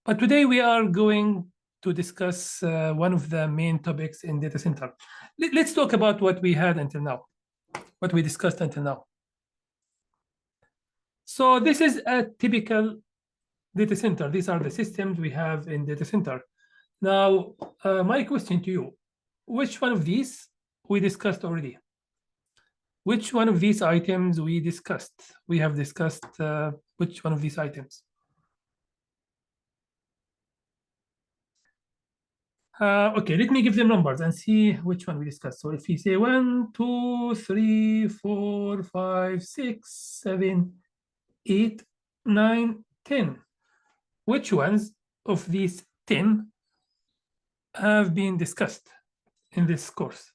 But today we are going to discuss one of the main topics in data center. Let's talk about what we had until now, what we discussed until now. So this is a typical data center. These are the systems we have in data center. Now, my question to you, which one of these we discussed already? Which one of these items we discussed? We have discussed which one of these items? Okay, let me give them numbers and see which one we discussed. So if we say 1, 2, 3, 4, 5, 6, 7, 8, 9, 10. Which ones of these 10 have been discussed in this course?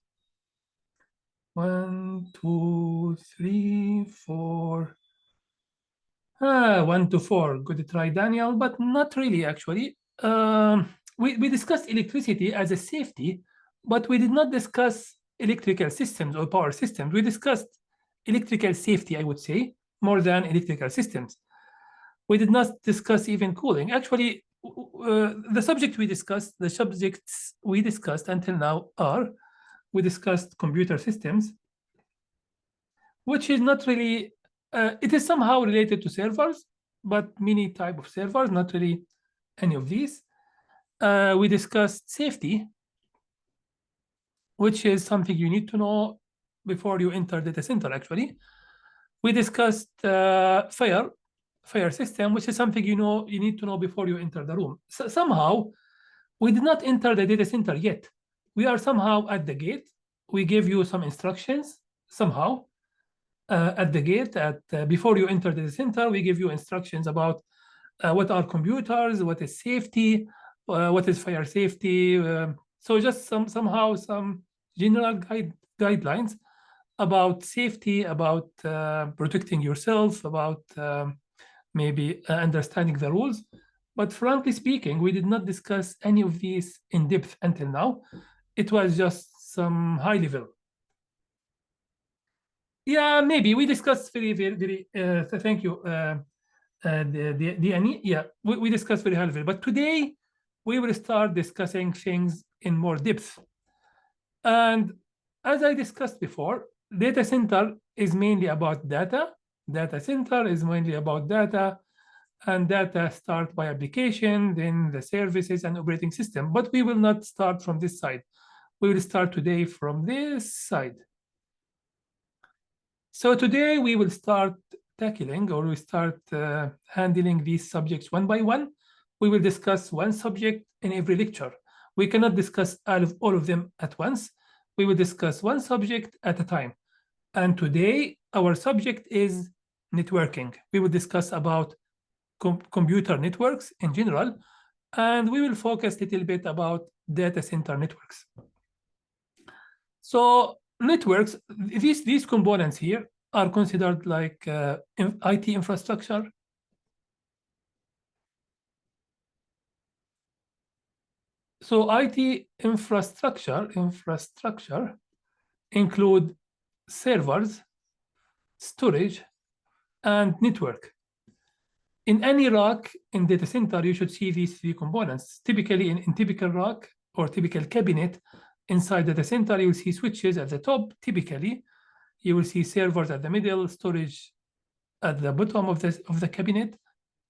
1, 2, 3, 4. 1 to 4. Good try, Daniel, but not really actually. We discussed electricity as a safety, but we did not discuss electrical systems or power systems. We discussed electrical safety, I would say, more than electrical systems. We did not discuss even cooling. Actually, the subjects we discussed until now are, we discussed computer systems, which is not really, it is somehow related to servers, but many type of servers, not really any of these. We discussed safety, which is something you need to know before you enter data center, actually. We discussed fire system, which is something you need to know before you enter the room. So somehow, we did not enter the data center yet. We are somehow at the gate. We gave you some instructions somehow at the gate. Before you enter the data center, we give you instructions about what are computers, what is safety, what is fire safety. So just somehow some general guidelines about safety, about protecting yourself, about maybe understanding the rules. But frankly speaking, we did not discuss any of these in depth until now. It was just some high level. Yeah, maybe we discussed very. Thank you, Annie. Yeah, we discussed very high level. But today, we will start discussing things in more depth. And as I discussed before, data center is mainly about data. Data center is mainly about data, and data start by application, then the services and operating system. But we will not start from this side. We will start today from this side. So today we will start tackling, or we start handling these subjects one by one. We will discuss one subject in every lecture. We cannot discuss all of them at once. We will discuss one subject at a time. And today our subject is networking. We will discuss about computer networks in general, and we will focus a little bit about data center networks. So networks, these components here are considered like IT infrastructure. So IT infrastructure include servers, storage, and network. In any rack in data center, you should see these three components. Typically, in typical rack or typical cabinet inside data center, you will see switches at the top. Typically, you will see servers at the middle, storage at the bottom of the cabinet.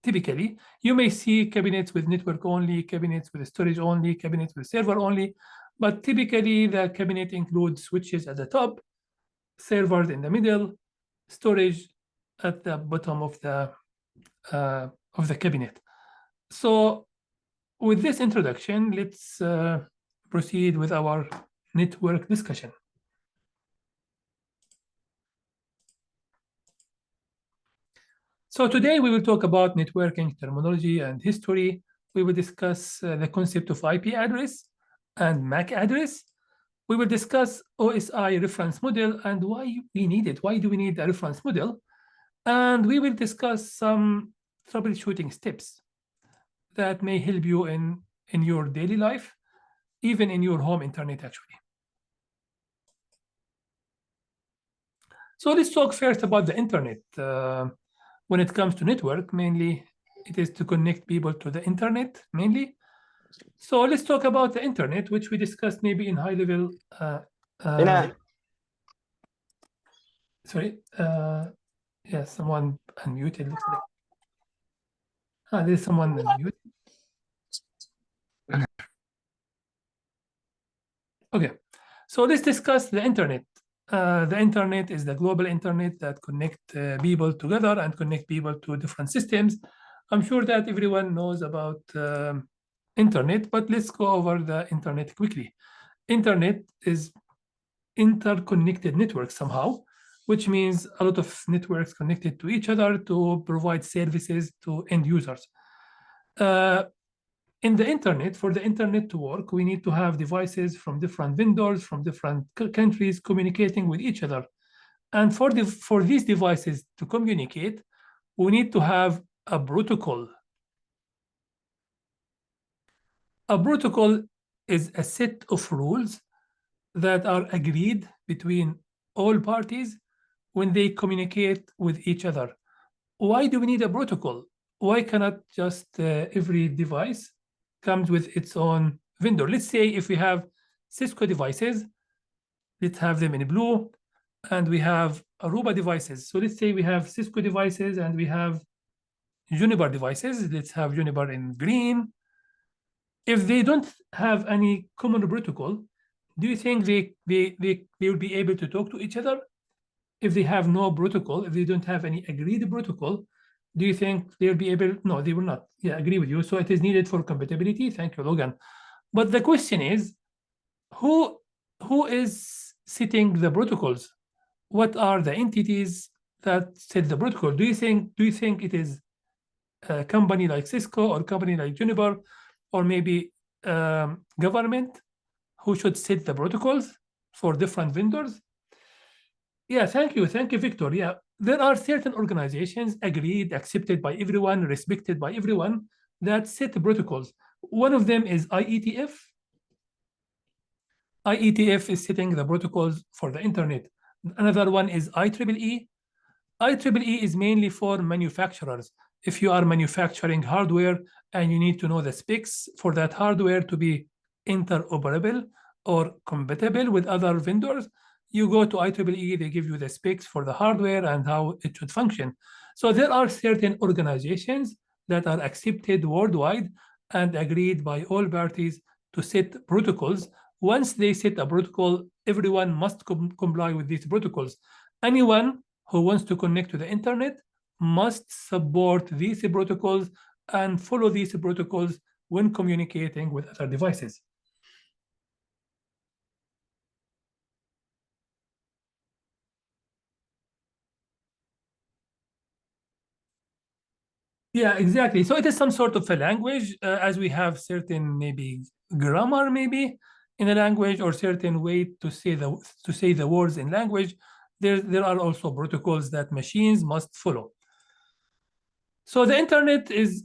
Typically, you may see cabinets with network only, cabinets with storage only, cabinets with server only, but typically the cabinet includes switches at the top, servers in the middle, storage at the bottom of the cabinet. So with this introduction, let's proceed with our network discussion. So today we will talk about networking terminology and history. We will discuss the concept of IP address and MAC address. We will discuss OSI reference model and why we need it. Why do we need a reference model? And we will discuss some troubleshooting steps that may help you in your daily life, even in your home internet, actually. So let's talk first about the internet. When it comes to network, mainly It is to connect people to the internet mainly. So let's talk about the internet, which we discussed maybe in high level. Sorry. Yeah, someone unmuted. Looks like. There's someone unmuted. Okay, so let's discuss the internet. The internet is the global internet that connect people together and connect people to different systems. I'm sure that everyone knows about internet, but let's go over the internet quickly. Internet is interconnected network somehow, which means a lot of networks connected to each other to provide services to end users. In the internet, for the internet to work, we need to have devices from different vendors, from different countries communicating with each other. And for these devices to communicate, we need to have a protocol. A protocol is a set of rules that are agreed between all parties when they communicate with each other. Why do we need a protocol? Why cannot just every device comes with its own vendor? Let's say if we have Cisco devices, let's have them in blue, and we have Aruba devices. So let's say we have Cisco devices and we have Juniper devices. Let's have Juniper in green. If they don't have any common protocol, do you think they will be able to talk to each other? If they have no protocol, if they don't have any agreed protocol, do you think they'll be able? No, they will not. Yeah, I agree with you. So it is needed for compatibility. Thank you, Logan. But the question is, who is setting the protocols? What are the entities that set the protocol? Do you think it is a company like Cisco or a company like Juniper, or maybe government who should set the protocols for different vendors? Yeah, thank you, Victor. Yeah, there are certain organizations agreed, accepted by everyone, respected by everyone that set the protocols. One of them is IETF. IETF is setting the protocols for the internet. Another one is IEEE. IEEE is mainly for manufacturers. If you are manufacturing hardware and you need to know the specs for that hardware to be interoperable or compatible with other vendors, you go to IEEE, they give you the specs for the hardware and how it should function. So there are certain organizations that are accepted worldwide and agreed by all parties to set protocols. Once they set a protocol, everyone must comply with these protocols. Anyone who wants to connect to the internet must support these protocols and follow these protocols when communicating with other devices. Yeah, exactly. So it is some sort of a language, as we have certain maybe grammar, maybe in a language, or certain way to say the words in language. There are also protocols that machines must follow. So the internet is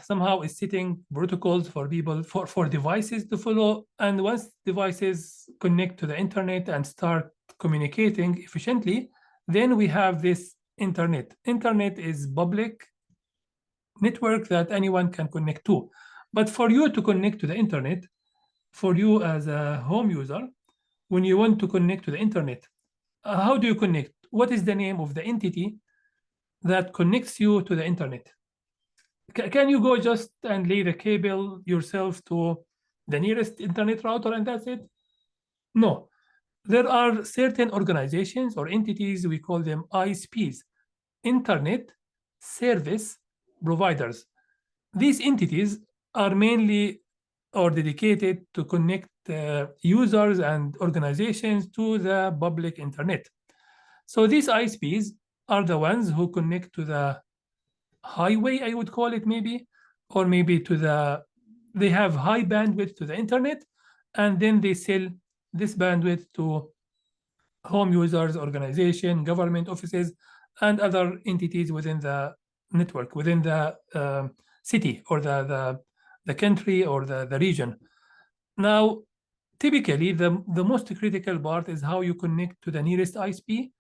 somehow is setting protocols for people for devices to follow, and once devices connect to the internet and start communicating efficiently, then we have this internet. Internet is public network that anyone can connect to. But for you to connect to the internet, for you as a home user, when you want to connect to the internet, how do you connect? What is the name of the entity that connects you to the internet? Can you go just and lay the cable yourself to the nearest internet router and that's it? No. There are certain organizations or entities, we call them ISPs, Internet Service Providers. These entities are mainly or dedicated to connect users and organizations to the public internet. So these ISPs are the ones who connect to the highway, I would call it maybe, or maybe they have high bandwidth to the internet, and then they sell this bandwidth to home users, organization, government offices, and other entities within the network, within the city or the country or the region. Now, typically, the most critical part is how you connect to the nearest ISP.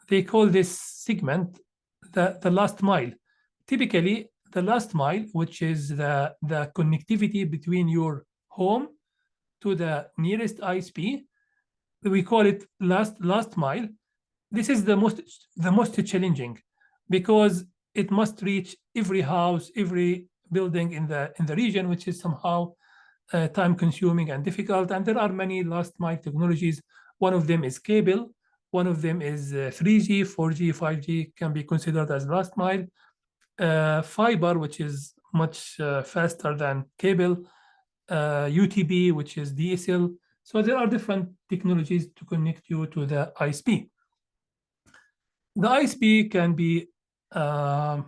They call this segment the last mile. Typically, the last mile, which is the connectivity between your home to the nearest ISP. We call it last mile. This is the most challenging, because it must reach every house, every building in the region, which is somehow time consuming and difficult. And there are many last mile technologies. One of them is cable. One of them is 3G, 4G, 5G can be considered as last mile. Fiber, which is much faster than cable. UTB, which is DSL. So there are different technologies to connect you to the ISP. The ISP can be, so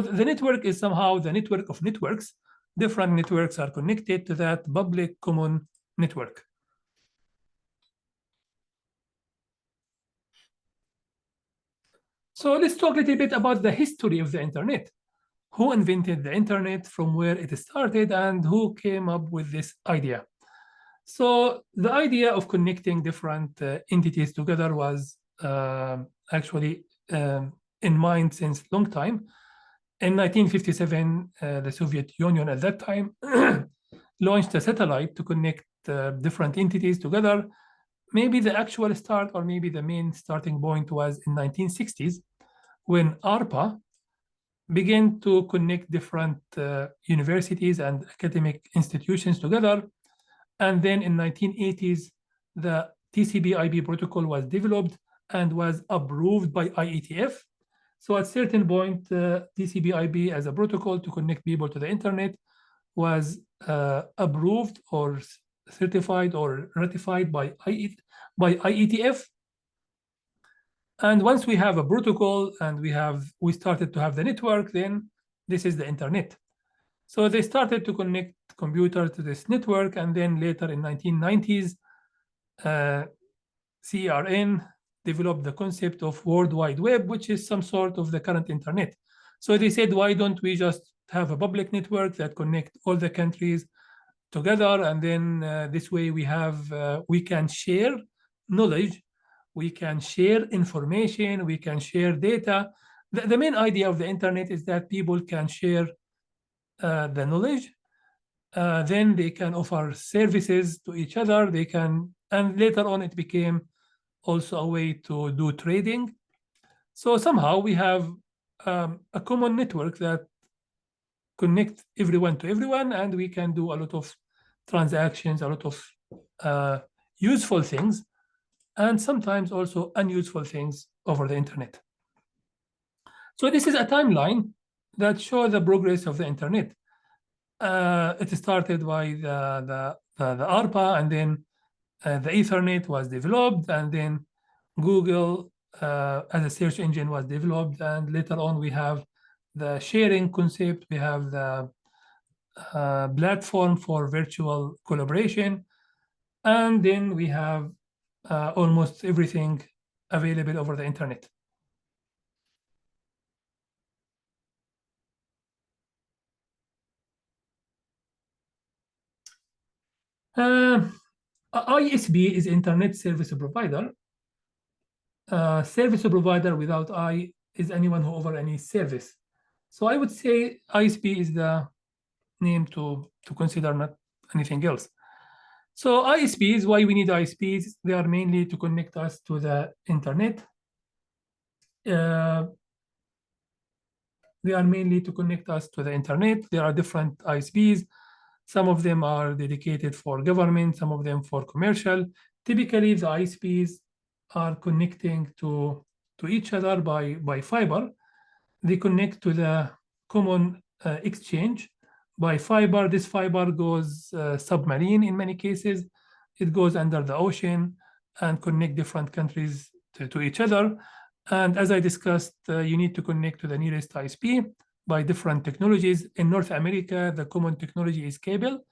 the network is somehow the network of networks. Different networks are connected to that public common network. So let's talk a little bit about the history of the internet. Who invented the internet, from where it started, and who came up with this idea? So the idea of connecting different entities together was actually in mind since long time. In 1957, the Soviet Union at that time launched a satellite to connect different entities together. Maybe the actual start, or maybe the main starting point, was in 1960s, when ARPA began to connect different universities and academic institutions together. And then in 1980s, the TCP/IP protocol was developed and was approved by IETF. So at a certain point, TCP/IP as a protocol to connect people to the internet was approved or certified or ratified by IETF. And once we have a protocol and we started to have the network, then this is the internet. So they started to connect computers to this network, and then later in 1990s, CERN developed the concept of World Wide Web, which is some sort of the current internet. So they said, why don't we just have a public network that connect all the countries together, and then this way we can share knowledge, we can share information, we can share data. The main idea of the internet is that people can share the knowledge, then they can offer services to each other, and later on it became also a way to do trading. So somehow we have a common network that connects everyone to everyone, and we can do a lot of transactions, a lot of useful things, and sometimes also unuseful things over the internet. So this is a timeline that shows the progress of the internet. It started by the ARPA, and then the Ethernet was developed, and then Google as a search engine was developed, and later on we have the sharing concept, we have the platform for virtual collaboration, and then we have almost everything available over the internet. ISP is Internet Service Provider. Service provider without I is anyone who offers any service. So I would say ISP is the name to consider, not anything else. So ISPs, why we need ISPs? They are mainly to connect us to the internet. They are mainly to connect us to the internet. There are different ISPs. Some of them are dedicated for government, some of them for commercial. Typically, the ISPs are connecting to each other by fiber. They connect to the common exchange by fiber. This fiber goes submarine in many cases. It goes under the ocean and connect different countries to each other. And as I discussed, you need to connect to the nearest ISP by different technologies. In North America, the common technology is cable,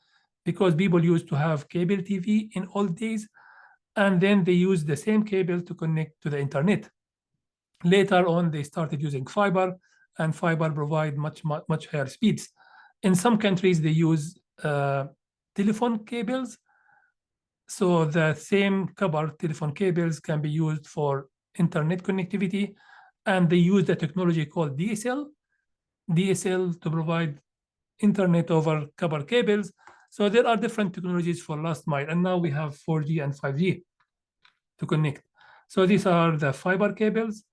because people used to have cable TV in old days, and then they used the same cable to connect to the internet. Later on, they started using fiber, and fiber provide much higher speeds. In some countries, they use telephone cables. So the same copper telephone cables can be used for internet connectivity, and they use the technology called DSL. DSL to provide internet over copper cables. So there are different technologies for last mile, and now we have 4G and 5G to connect. So these are the fiber cables.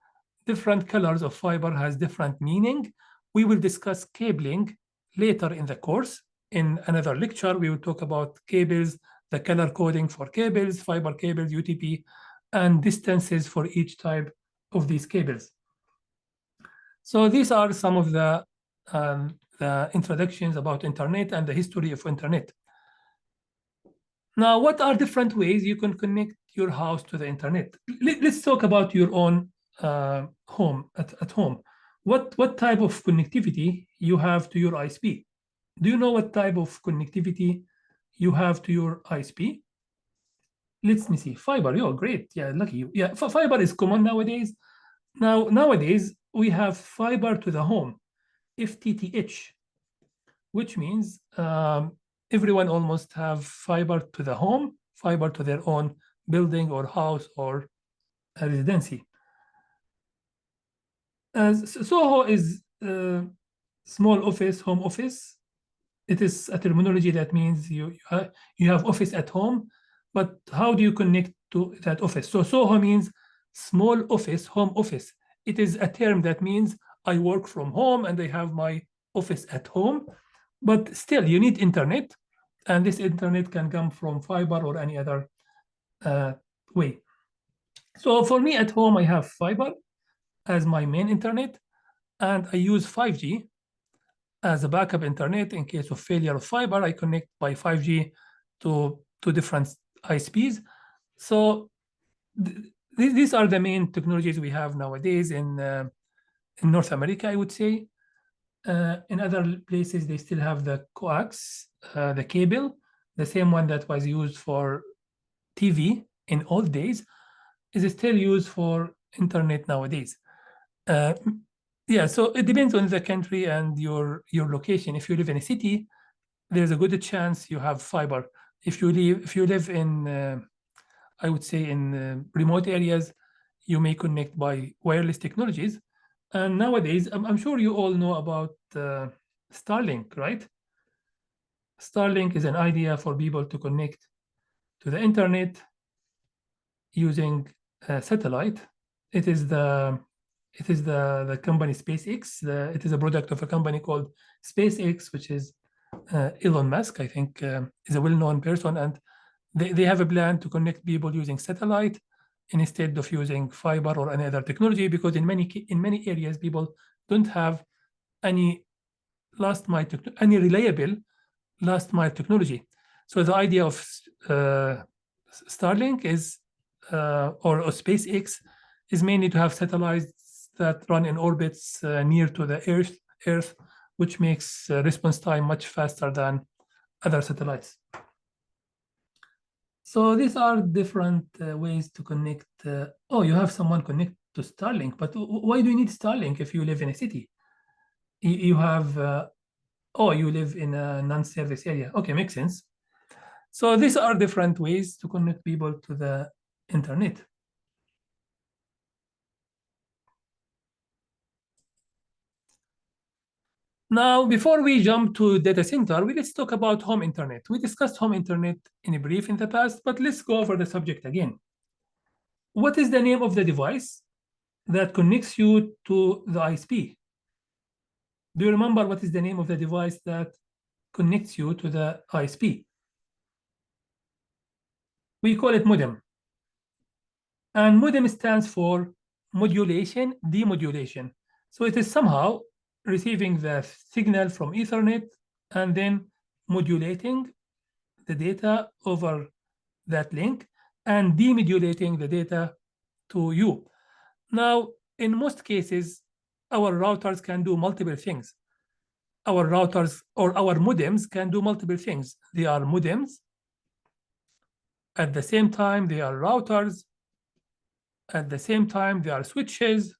Different colors of fiber has different meaning. We will discuss cabling later in the course. In another lecture, we will talk about cables, the color coding for cables, fiber cables, UTP, and distances for each type of these cables. So these are some of the introductions about internet and the history of internet. Now, what are different ways you can connect your house to the internet? Let's talk about your own home at home. What type of connectivity you have to your ISP? Do you know what type of connectivity you have to your ISP? Let me see. Fiber. Oh, great. Yeah, lucky you. Yeah, fiber is common nowadays. Nowadays, we have fiber to the home, FTTH, which means everyone almost have fiber to the home, fiber to their own building or house or a residency. SOHO is small office, home office. It is a terminology that means you have office at home, but how do you connect to that office? So SOHO means small office, home office. It is a term that means I work from home and I have my office at home, but still you need internet, and this internet can come from fiber or any other way. So for me at home, I have fiber as my main internet, and I use 5G as a backup internet. In case of failure of fiber, I connect by 5G to different ISPs. So these are the main technologies we have nowadays in North America, I would say. In other places, they still have the coax, the cable, the same one that was used for TV in old days, is still used for internet nowadays. Yeah, so it depends on the country and your location. If you live in a city, there's a good chance you have fiber. If you live in, I would say in remote areas, you may connect by wireless technologies. And nowadays, I'm sure you all know about Starlink, right? Starlink is an idea for people to connect to the internet using satellite. It is the company SpaceX. It is a product of a company called SpaceX, which is Elon Musk, I think, is a well-known person, and they have a plan to connect people using satellite instead of using fiber or any other technology, because in many areas people don't have any reliable last mile technology. So the idea of Starlink is or SpaceX is mainly to have satellites that run in orbits near to the Earth, which makes response time much faster than other satellites. So these are different ways to connect. Oh, you have someone connect to Starlink, but why do you need Starlink if you live in a city? You have, oh, you live in a non-service area. Okay, makes sense. So these are different ways to connect people to the internet. Now, before we jump to data center, let's talk about home internet. We discussed home internet in a brief in the past, but let's go over the subject again. What is the name of the device that connects you to the ISP? Do you remember what is the name of the device that connects you to the ISP? We call it modem. And modem stands for modulation, demodulation. So it is somehow receiving the signal from Ethernet and then modulating the data over that link and demodulating the data to you. Now, in most cases, our routers can do multiple things. Our routers or our modems can do multiple things. They are modems. At the same time, they are routers. At the same time, they are switches.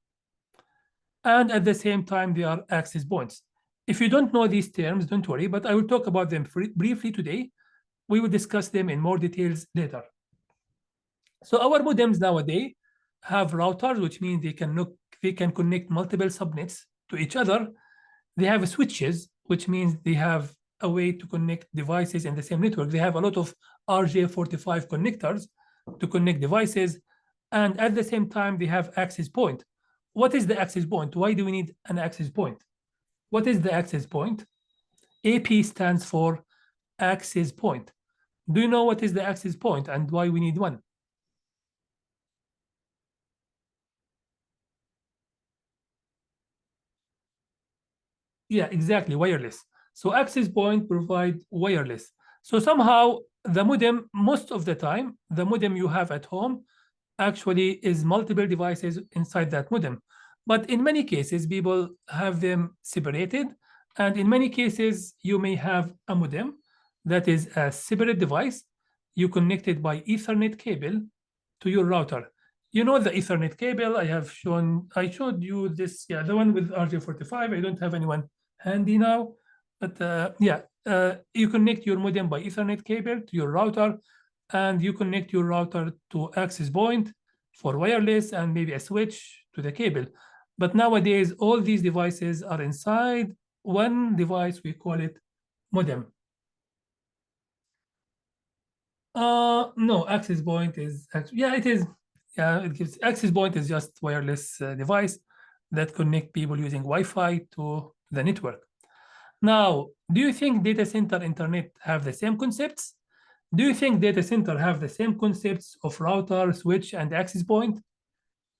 And at the same time, they are access points. If you don't know these terms, don't worry, but I will talk about them briefly today. We will discuss them in more details later. So our modems nowadays have routers, which means they can connect multiple subnets to each other. They have switches, which means they have a way to connect devices in the same network. They have a lot of RJ45 connectors to connect devices. And at the same time, they have access point. What is the access point? Why do we need an access point? What is the access point? AP stands for access point. Do you know what is the access point and why we need one? Yeah, exactly, wireless. So access point provide wireless. So somehow the modem, most of the time, the modem you have at home actually is multiple devices inside that modem. But in many cases, people have them separated. And in many cases, you may have a modem that is a separate device. You connect it by Ethernet cable to your router. You know the Ethernet cable I showed you this, yeah, the one with RJ45. I don't have anyone handy now, but you connect your modem by Ethernet cable to your router, and you connect your router to access point for wireless and maybe a switch to the cable. But nowadays, all these devices are inside one device. We call it modem. No, access point is actually, yeah, it is. Yeah, it gives access point is just wireless device that connect people using Wi-Fi to the network. Now, do you think data center internet have the same concepts? Do you think data center have the same concepts of router, switch, and access point?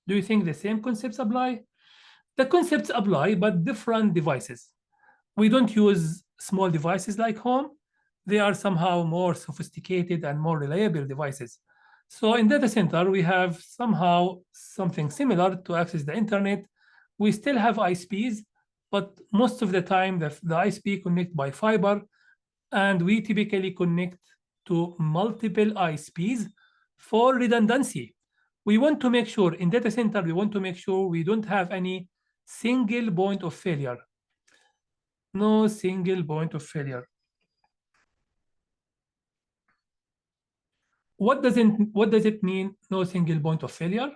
Do you think the same concepts apply? The concepts apply, but different devices. We don't use small devices like home. They are somehow more sophisticated and more reliable devices. So in data center, we have somehow something similar to access the internet. We still have ISPs, but most of the time the ISP connect by fiber, and we typically connect to multiple ISPs for redundancy. We want to make sure in data center, we want to make sure we don't have any single point of failure. No single point of failure. What does it mean, no single point of failure?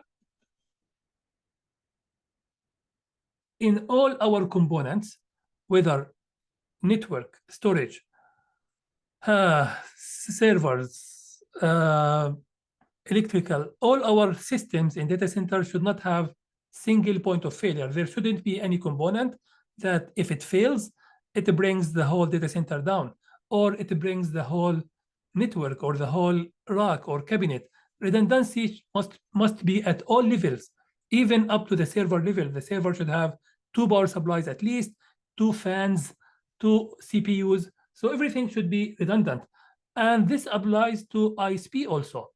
In all our components, whether network, storage, servers, electrical, all our systems in data center should not have single point of failure. There shouldn't be any component that if it fails, it brings the whole data center down, or it brings the whole network or the whole rack or cabinet. Redundancy must be at all levels, even up to the server level. The server should have 2 power supplies at least, 2 fans, 2 CPUs. So everything should be redundant. And this applies to ISP also.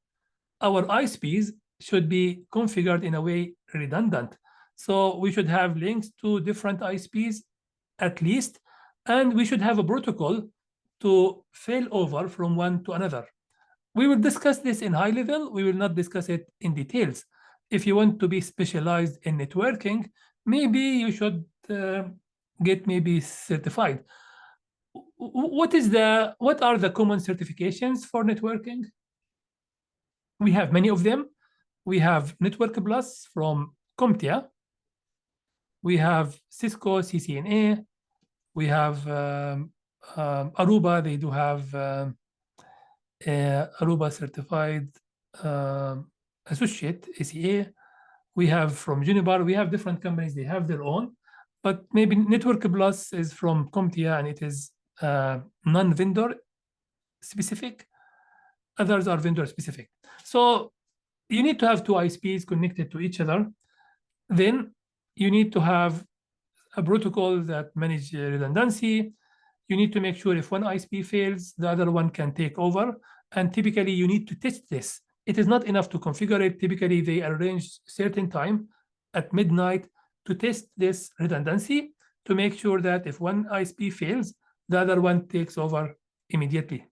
Our ISPs should be configured in a way redundant. So we should have links to different ISPs at least, and we should have a protocol to fail over from one to another. We will discuss this in high level. We will not discuss it in details. If you want to be specialized in networking, maybe you should get maybe certified. What are the common certifications for networking? We have many of them. We have Network Plus from CompTIA. We have Cisco CCNA. We have Aruba. They do have Aruba certified associate, ACA. We have from Juniper. We have different companies. They have their own. But maybe Network Plus is from CompTIA, and it is non-vendor specific. Others are vendor specific. So you need to have 2 ISPs connected to each other. Then you need to have a protocol that manages redundancy. You need to make sure if one ISP fails, the other one can take over. And typically you need to test this. It is not enough to configure it. Typically they arrange certain time at midnight to test this redundancy to make sure that if one ISP fails, the other one takes over immediately.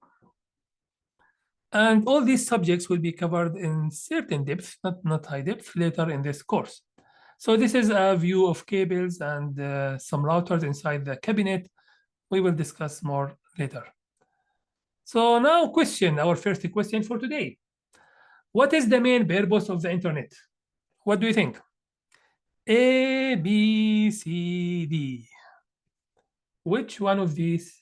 And all these subjects will be covered in certain depth, not high depth, later in this course. So this is a view of cables and some routers inside the cabinet. We will discuss more later. So now our first question for today. What is the main purpose of the internet? What do you think? A, B, C, D. Which one of these?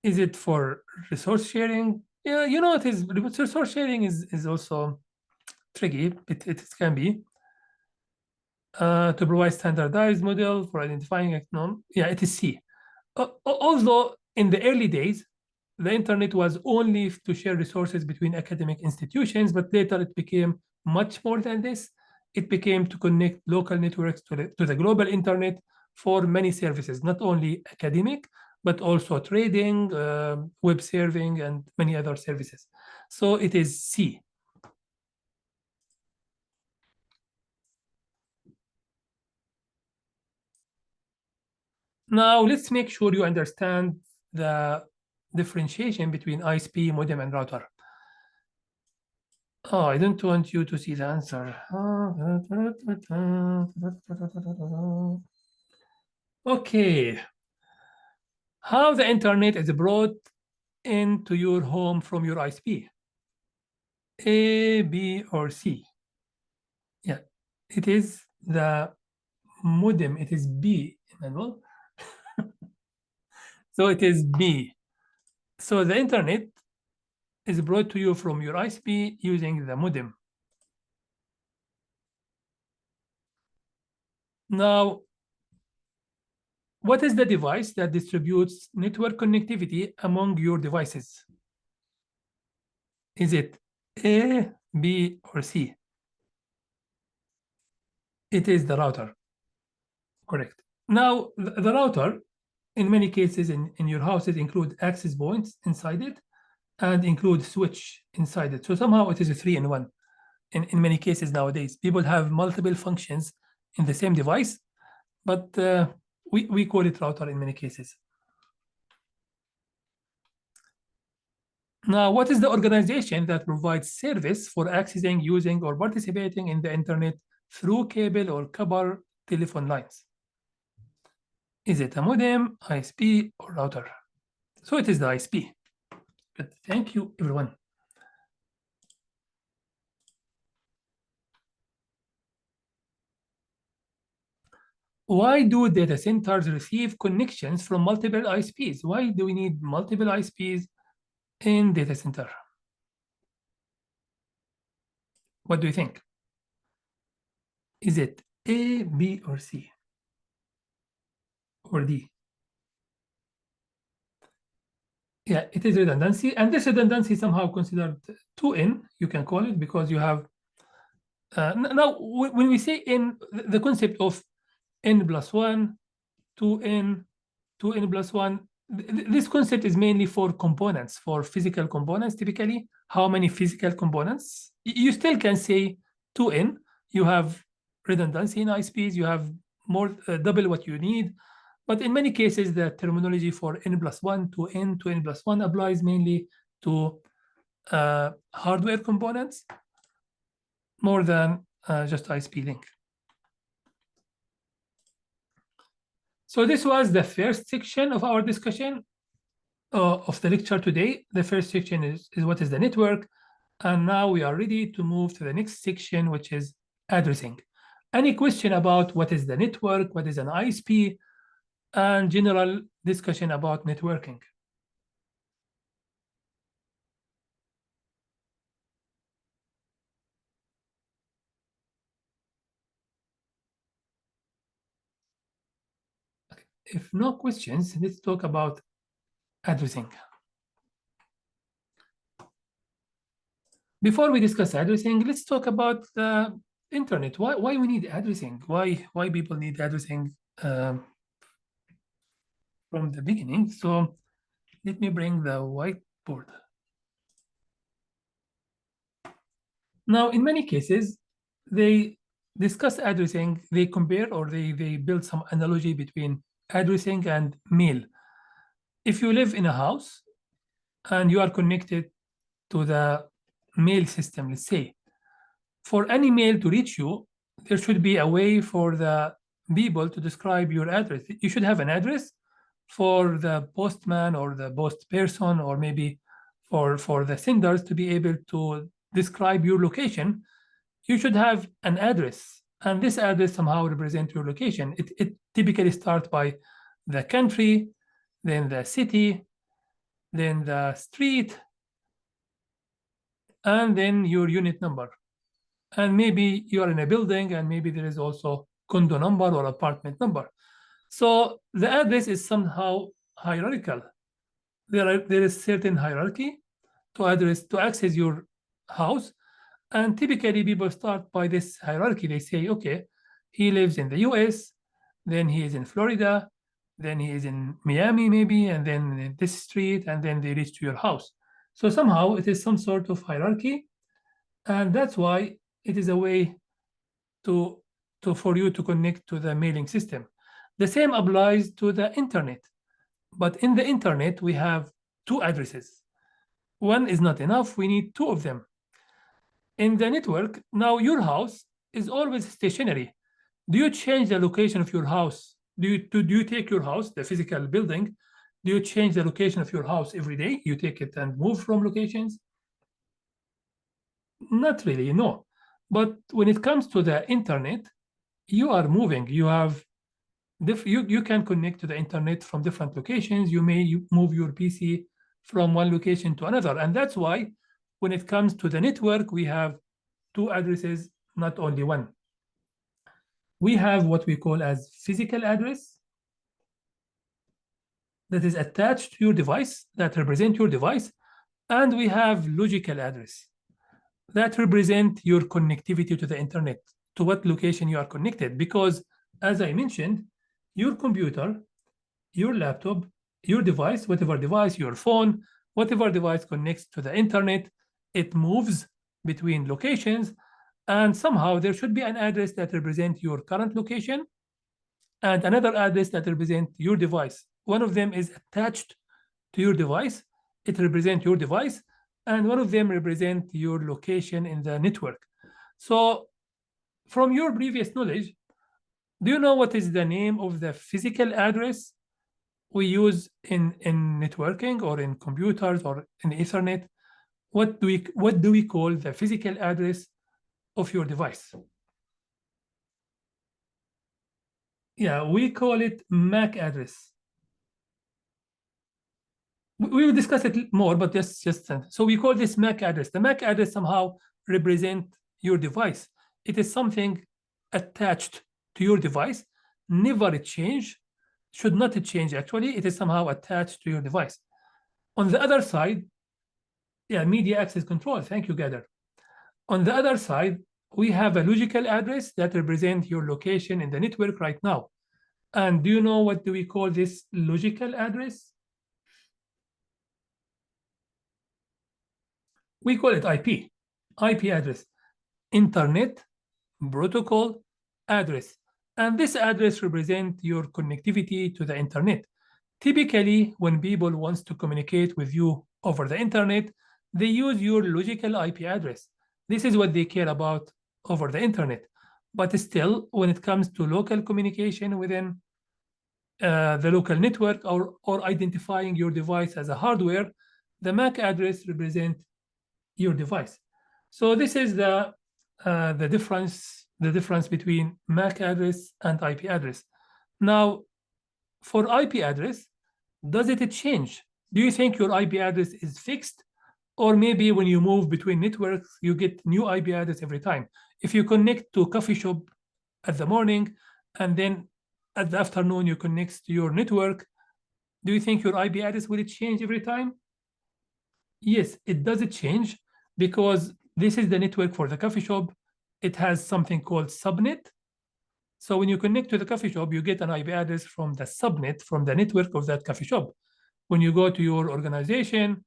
Is it for resource sharing? Yeah, you know, it is. Resource sharing is also tricky. It can be. To provide standardized model for identifying, no, yeah, it is C. Although in the early days, the internet was only to share resources between academic institutions, but later it became much more than this. It became to connect local networks to the global internet for many services, not only academic, but also trading, web serving, and many other services. So it is C. Now let's make sure you understand the differentiation between ISP, modem, and router. Oh, I don't want you to see the answer. Okay. How the internet is brought into your home from your ISP? A, B, or C? Yeah, it is the modem. It is B, Emmanuel. So it is B. So the internet is brought to you from your ISP using the modem. Now, what is the device that distributes network connectivity among your devices? Is it A, B, or C? It is the router. Correct. Now, the router, in many cases in your houses, include access points inside it and include switch inside it. So somehow it is a 3-in-1. In many cases nowadays, people have multiple functions in the same device, but we call it router in many cases. Now, what is the organization that provides service for accessing, using, or participating in the internet through cable or copper telephone lines? Is it a modem, ISP, or router? So it is the ISP. Good. Thank you, everyone. Why do data centers receive connections from multiple ISPs? Why do we need multiple ISPs in data center? What do you think? Is it A, B, or C? Or D? Yeah, it is redundancy. And this redundancy is somehow considered 2N, you can call it, because you have, now when we say N, the concept of N plus 1, 2N, 2N plus 1, this concept is mainly for components, for physical components, typically. How many physical components? You still can say 2N. You have redundancy in ISPs, you have more, double what you need. But in many cases, the terminology for N plus 1 to N to N plus 1 applies mainly to hardware components more than just ISP link. So this was the first section of our discussion of the lecture today. The first section is what is the network. And now we are ready to move to the next section, which is addressing. Any question about what is the network, what is an ISP, and general discussion about networking? Okay. If no questions, let's talk about addressing. Before we discuss addressing, let's talk about the internet. Why we need addressing? Why people need addressing from the beginning? So let me bring the whiteboard. Now, in many cases, they discuss addressing, they compare or they build some analogy between addressing and mail. If you live in a house and you are connected to the mail system, let's say, for any mail to reach you, there should be a way for the people to describe your address. You should have an address for the postman or the post person, or maybe for the senders to be able to describe your location you should have an address, and this address somehow represents your location. It typically starts by the country, then the city, then the street, and then your unit number. And maybe you are in a building, and maybe there is also condo number or apartment number. So the address is somehow hierarchical. There is certain hierarchy to access your house. And typically people start by this hierarchy. They say, okay, he lives in the US, then he is in Florida, then he is in Miami maybe, and then in this street, and then they reach to your house. So somehow it is some sort of hierarchy. And that's why it is a way for you to connect to the mailing system. The same applies to the internet. But in the internet, we have two addresses. One is not enough. We need two of them. In the network, now your house is always stationary. Do you change the location of your house? Do you take your house, the physical building, do you change the location of your house every day? You take it and move from locations? Not really, no. But when it comes to the internet, you are moving. You have you can connect to the internet from different locations. You may move your PC from one location to another. And that's why when it comes to the network, we have two addresses, not only one. We have what we call as physical address that is attached to your device, that represent your device. And we have logical address that represent your connectivity to the internet, to what location you are connected. Because as I mentioned, your computer, your laptop, your device, whatever device, your phone, whatever device connects to the internet, it moves between locations. And somehow there should be an address that represents your current location and another address that represents your device. One of them is attached to your device. It represents your device. And one of them represents your location in the network. So from your previous knowledge, do you know what is the name of the physical address we use in networking or in computers or in Ethernet? What do we call the physical address of your device? Yeah, we call it MAC address. We will discuss it more, but just so we call this MAC address. The MAC address somehow represents your device. It is something attached to your device, never change, should not change actually. It is somehow attached to your device. On the other side, yeah, media access control. Thank you, Gather. On the other side, we have a logical address that represents your location in the network right now. And do you know what do we call this logical address? We call it IP address, Internet Protocol Address. And this address represents your connectivity to the internet. Typically, when people want to communicate with you over the internet, they use your logical IP address. This is what they care about over the internet. But still, when it comes to local communication within the local network or identifying your device as a hardware, the MAC address represents your device. So this is the difference between MAC address and IP address. Now, for IP address, does it change? Do you think your IP address is fixed? Or maybe when you move between networks, you get new IP address every time. If you connect to a coffee shop at the morning, and then at the afternoon you connect to your network, do you think your IP address will change every time? Yes, it does change because this is the network for the coffee shop. It has something called subnet. So when you connect to the coffee shop, you get an IP address from the subnet, from the network of that coffee shop. When you go to your organization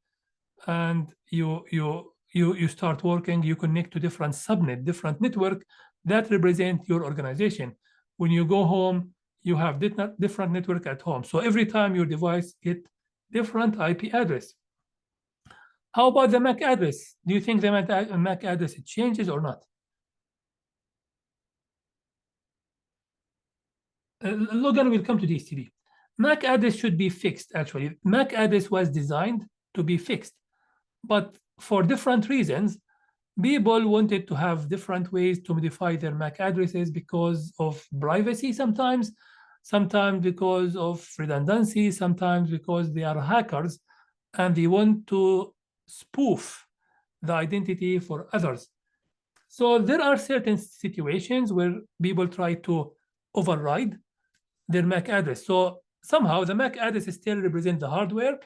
and you start working, you connect to different subnet, different network that represent your organization. When you go home, you have different network at home. So every time your device get different IP address. How about the MAC address? Do you think the MAC address changes or not? Logan will come to DSTP. MAC address should be fixed, actually. MAC address was designed to be fixed. But for different reasons, people wanted to have different ways to modify their MAC addresses because of privacy sometimes because of redundancy, sometimes because they are hackers and they want to spoof the identity for others. So there are certain situations where people try to override their MAC address. So somehow the MAC address still represents the hardware,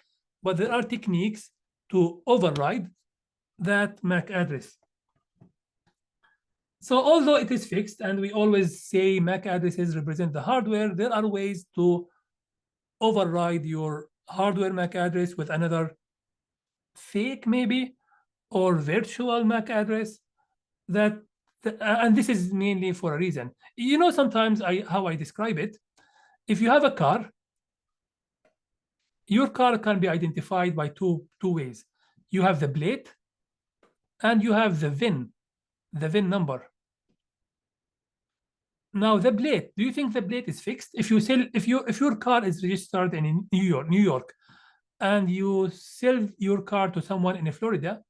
but there are techniques to override that MAC address. So although it is fixed and we always say MAC addresses represent the hardware, there are ways to override your hardware MAC address with another fake maybe or virtual MAC address and this is mainly for a reason. You know, sometimes how I describe it, if you have a car, your car can be identified by two ways. You have the plate and you have the VIN number. Now the plate, do you think the plate is fixed? If your car is registered in New York, and you sell your car to someone in Florida,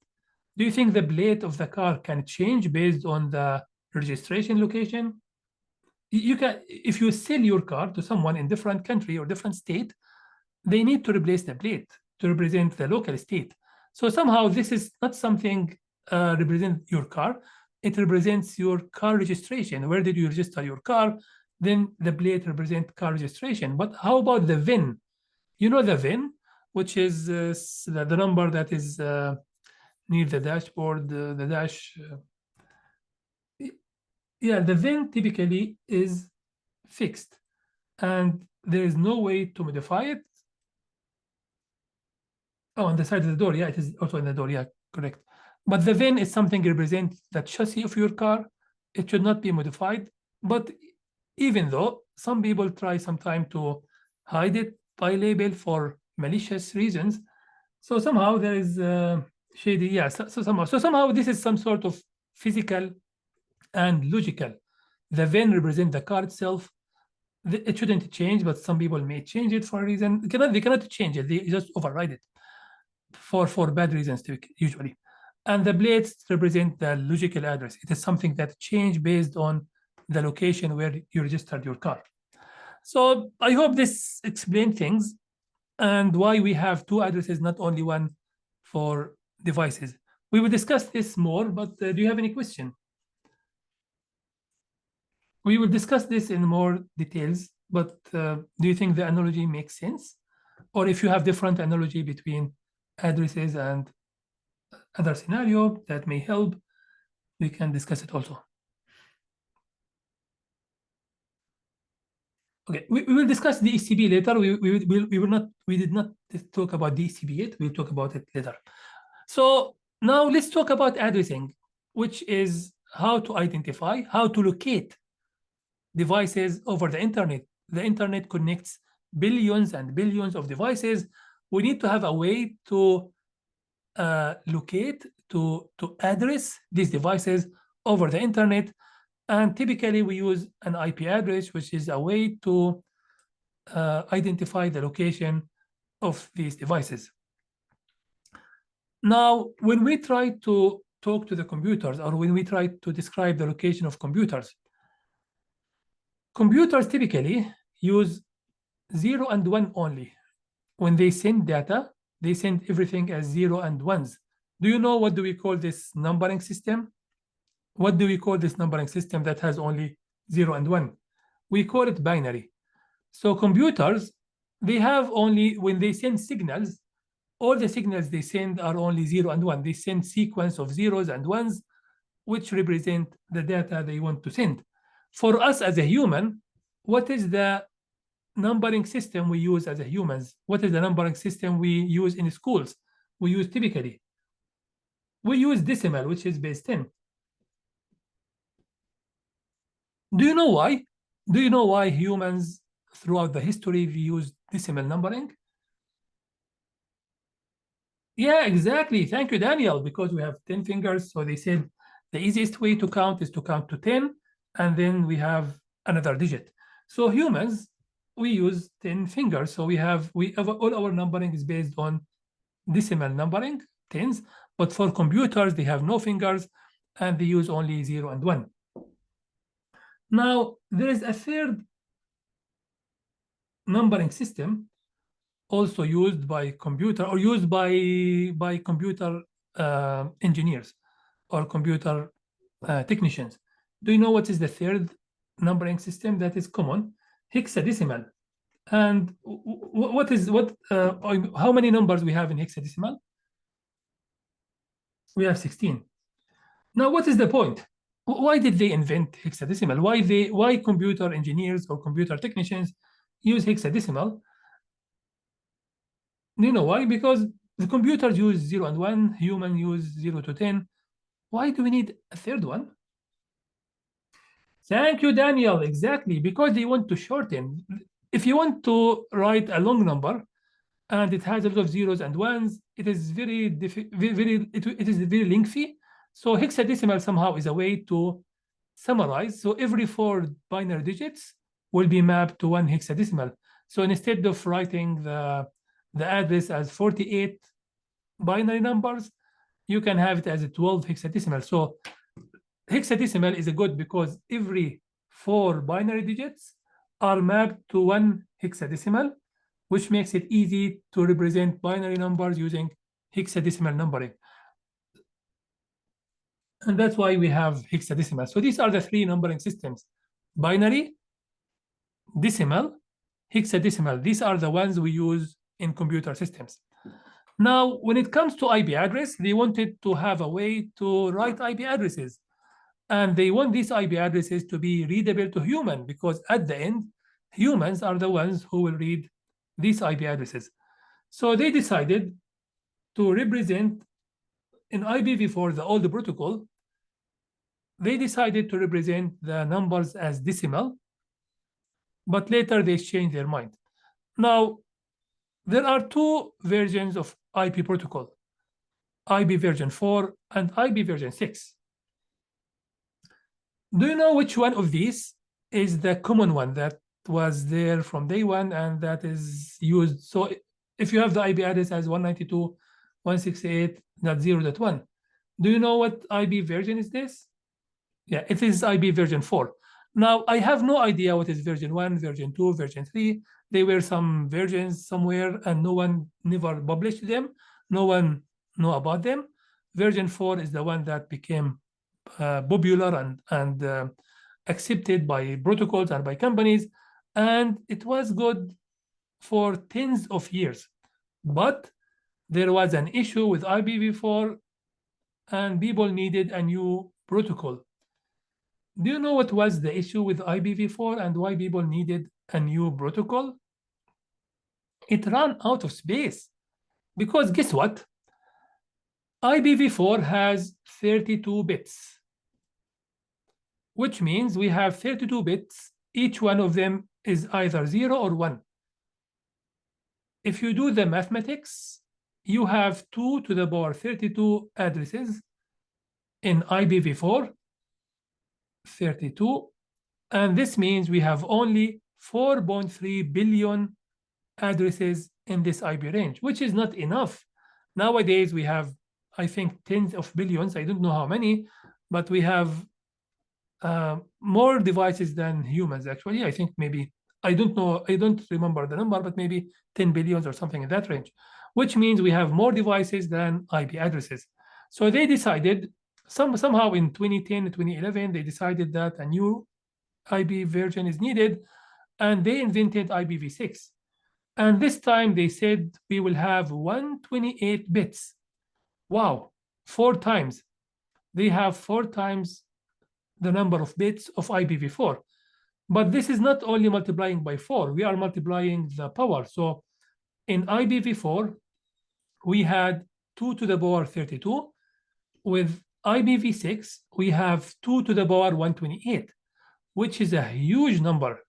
do you think the plate of the car can change based on the registration location? You can, if you sell your car to someone in different country or different state, they need to replace the plate to represent the local state. So somehow this is not something represent your car. It represents your car registration. Where did you register your car? Then the plate represents car registration. But how about the VIN? You know the VIN, which is the number that is near the dashboard, the dash. Yeah, the VIN typically is fixed, and there is no way to modify it. Oh, on the side of the door, yeah, it is also in the door, yeah, correct. But the VIN is something that represents the chassis of your car. It should not be modified. But even though some people try sometime to hide it by label for malicious reasons, so somehow there is shady, yeah. So somehow this is some sort of physical and logical. The VIN represents the car itself. It shouldn't change, but some people may change it for a reason. They cannot change it. They just override it for bad reasons usually. And the plates represent the logical address. It is something that change based on the location where you registered your car. So I hope this explained things and why we have two addresses, not only one for devices. We will discuss this more, but do you have any question? We will discuss this in more details, but do you think the analogy makes sense? Or if you have different analogy between addresses and other scenario that may help, we can discuss it also. Okay, we will discuss the DHCP later. We did not talk about DHCP yet. We'll talk about it later. So now let's talk about addressing, which is how to identify, how to locate devices over the internet. The internet connects billions and billions of devices. We need to have a way to locate, to address these devices over the internet. And typically we use an IP address, which is a way to identify the location of these devices. Now, when we try to talk to the computers, or when we try to describe the location of computers typically use 0 and 1 only. When they send data, they send everything as 0 and 1s. Do you know what do we call this numbering system? What do we call this numbering system that has only 0 and 1? We call it binary. So computers, they have only, when they send signals, all the signals they send are only 0 and 1. They send sequence of zeros and ones, which represent the data they want to send. For us as a human, what is the numbering system we use as a humans? What is the numbering system we use in schools? We use typically, we use decimal, which is base 10. Do you know why? Do you know why humans throughout the history we use decimal numbering? Yeah, exactly. Thank you, Daniel, because we have 10 fingers. So they said the easiest way to count is to count to 10, and then we have another digit. So humans, we use 10 fingers. So we have all our numbering is based on decimal numbering, tens. But for computers, they have no fingers. and they use only 0 and 1. Now, there is a third numbering system also used by computer or used by computer engineers or computer technicians. Do you know what is the third numbering system that is common? Hexadecimal. And how many numbers we have in hexadecimal? We have 16. Now, what is the point? Why did they invent hexadecimal? Why computer engineers or computer technicians use hexadecimal? Do you know why? Because the computers use 0 and 1, humans use 0 to 10. Why do we need a third one? Thank you, Daniel. Exactly, because they want to shorten. If you want to write a long number and it has a lot of zeros and ones, it is it is very lengthy. So hexadecimal somehow is a way to summarize. So every 4 binary digits will be mapped to one hexadecimal. So instead of writing the address as 48 binary numbers, you can have it as a 12 hexadecimal. So hexadecimal is good because every 4 binary digits are mapped to one hexadecimal, which makes it easy to represent binary numbers using hexadecimal numbering. And that's why we have hexadecimal. So these are the 3 numbering systems: binary, decimal, hexadecimal. These are the ones we use in computer systems. Now, when it comes to IP address, they wanted to have a way to write IP addresses. And they want these IP addresses to be readable to human, because at the end, humans are the ones who will read these IP addresses. So they decided to represent in IPv4, the old protocol, they decided to represent the numbers as decimal, but later they changed their mind. Now, there are 2 versions of IP protocol, IP version 4 and IP version 6. Do you know which one of these is the common one that was there from day one and that is used? So if you have the IP address as 192.168.0.1, do you know what IP version is this? Yeah, it is IP version 4. Now, I have no idea what is version 1, version 2, version 3. There were some versions somewhere and no one never published them. No one know about them. Version 4 is the one that became popular and accepted by protocols and by companies. And it was good for tens of years. But there was an issue with IPv4 and people needed a new protocol. Do you know what was the issue with IPv4 and why people needed a new protocol? It ran out of space. Because guess what? IPv4 has 32 bits, which means we have 32 bits. Each one of them is either 0 or 1. If you do the mathematics, you have 2 to the power 32 addresses in IPv4, 32, and this means we have only 4.3 billion addresses in this IP range, which is not enough. Nowadays, we have, I think, tens of billions. I don't know how many, but we have more devices than humans, actually. I think maybe, I don't know, I don't remember the number, but maybe 10 billions or something in that range, which means we have more devices than IP addresses. So they decided, somehow in 2010, 2011, they decided that a new IP version is needed, and they invented IPv6. And this time they said we will have 128 bits. Wow, 4 times. They have 4 times the number of bits of IPv4. But this is not only multiplying by 4, we are multiplying the power. So in IPv4, we had 2 to the power 32. With IPv6, we have 2 to the power 128, which is a huge number.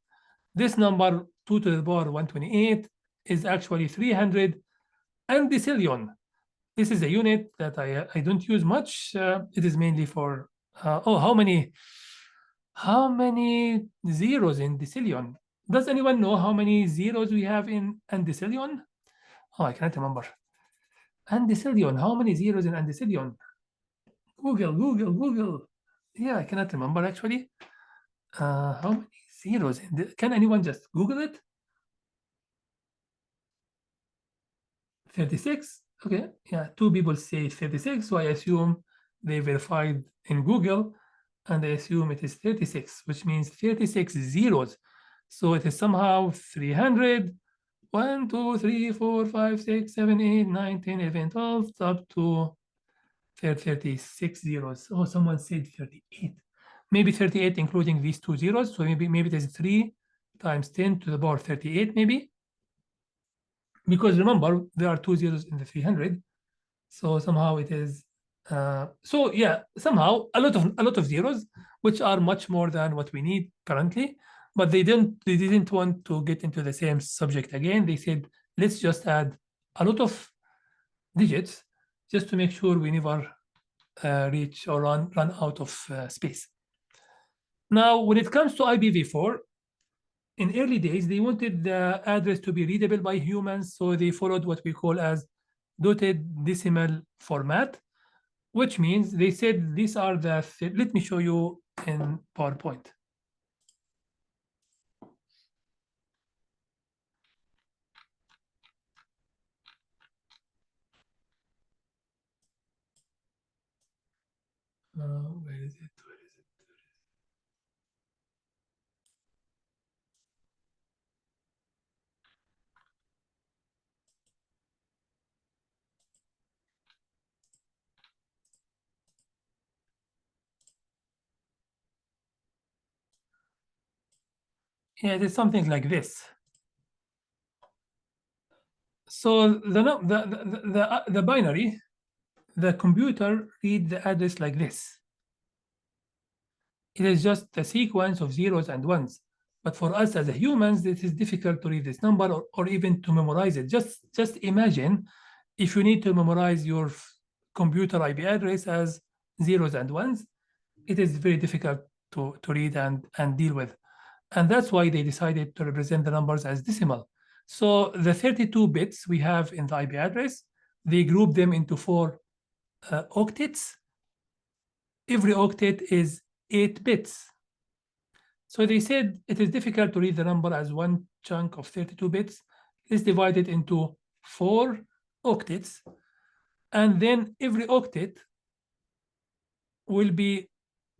This number, 2 to the power 128, is actually 300 decillion. This is a unit that I don't use much. It is mainly for, how many zeros in decillion? Does anyone know how many zeros we have in decillion? Oh, I cannot remember. Decillion, how many zeros in decillion? Google. Yeah, I cannot remember actually. How many zeros in the, can anyone just Google it? 36. Okay, yeah, two people say 36, so I assume they verified in Google, and I assume it is 36, which means 36 zeros. So it is somehow 300. 1, 2, 3, 4, 5, 6, 7, 8, 9, 10, 11, 12, up to 36 zeros. Oh, someone said 38. Maybe 38 including these two zeros. So maybe it is 3 times 10 to the power 38, maybe. Because remember, there are two zeros in the 300. So somehow it is, so yeah, somehow a lot of zeros, which are much more than what we need currently. But they didn't want to get into the same subject again. They said, let's just add a lot of digits just to make sure we never reach or run out of space. Now, when it comes to IPv4, in early days, they wanted the address to be readable by humans, so they followed what we call as dotted decimal format, which means they said these are the, let me show you in PowerPoint. Where is it? Yeah, it is something like this. So the binary, the computer read the address like this. It is just a sequence of zeros and ones. But for us as humans, it is difficult to read this number or even to memorize it. Just imagine if you need to memorize your computer IP address as zeros and ones, it is very difficult to read and deal with. And that's why they decided to represent the numbers as decimal. So the 32 bits we have in the IP address, they group them into 4 octets. Every octet is 8 bits. So they said it is difficult to read the number as one chunk of 32 bits. Let's divide it into 4 octets. And then every octet will be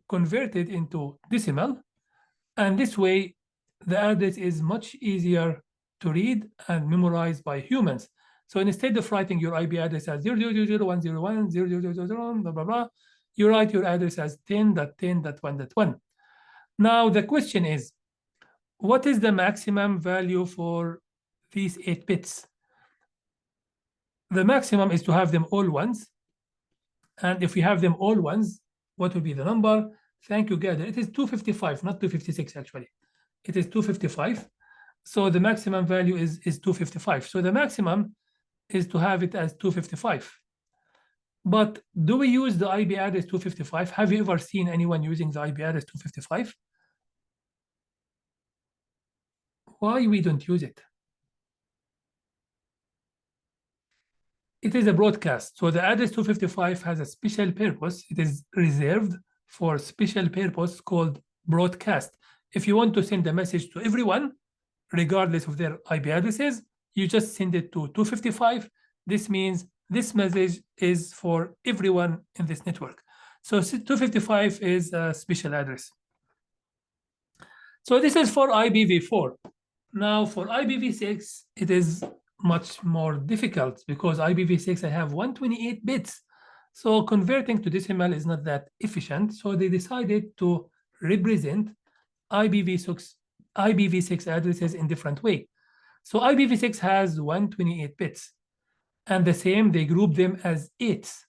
converted into decimal. And this way, the address is much easier to read and memorize by humans. So instead of writing your IP address as 0000101, 00000, blah, blah, blah, you write your address as 10.10.1.1. Now, the question is, what is the maximum value for these 8 bits? The maximum is to have them all ones. And if we have them all ones, what will be the number? Thank you, Gather. It is 255, not 256, actually. It is 255. So the maximum value is 255. So the maximum is to have it as 255. But do we use the IP address 255? Have you ever seen anyone using the IP address 255? Why we don't use it? It is a broadcast. So the address 255 has a special purpose. It is reserved for special purpose called broadcast. If you want to send a message to everyone, regardless of their IP addresses, you just send it to 255. This means this message is for everyone in this network. So 255 is a special address. So this is for IPv4. Now for IPv6, it is much more difficult because IPv6, I have 128 bits. So converting to decimal is not that efficient. So they decided to represent IPv6 addresses in different way. So IPv6 has 128 bits. And the same, they group them as 8s.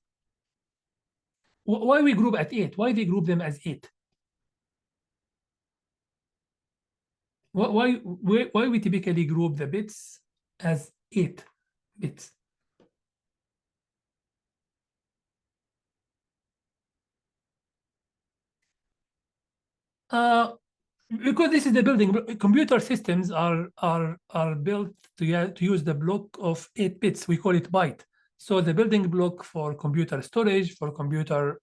Why we group at 8? Why they group them as 8? Why we typically group the bits as 8 bits? Because this is the building. Computer systems are built to use the block of 8 bits. We call it byte. So the building block for computer storage, for computer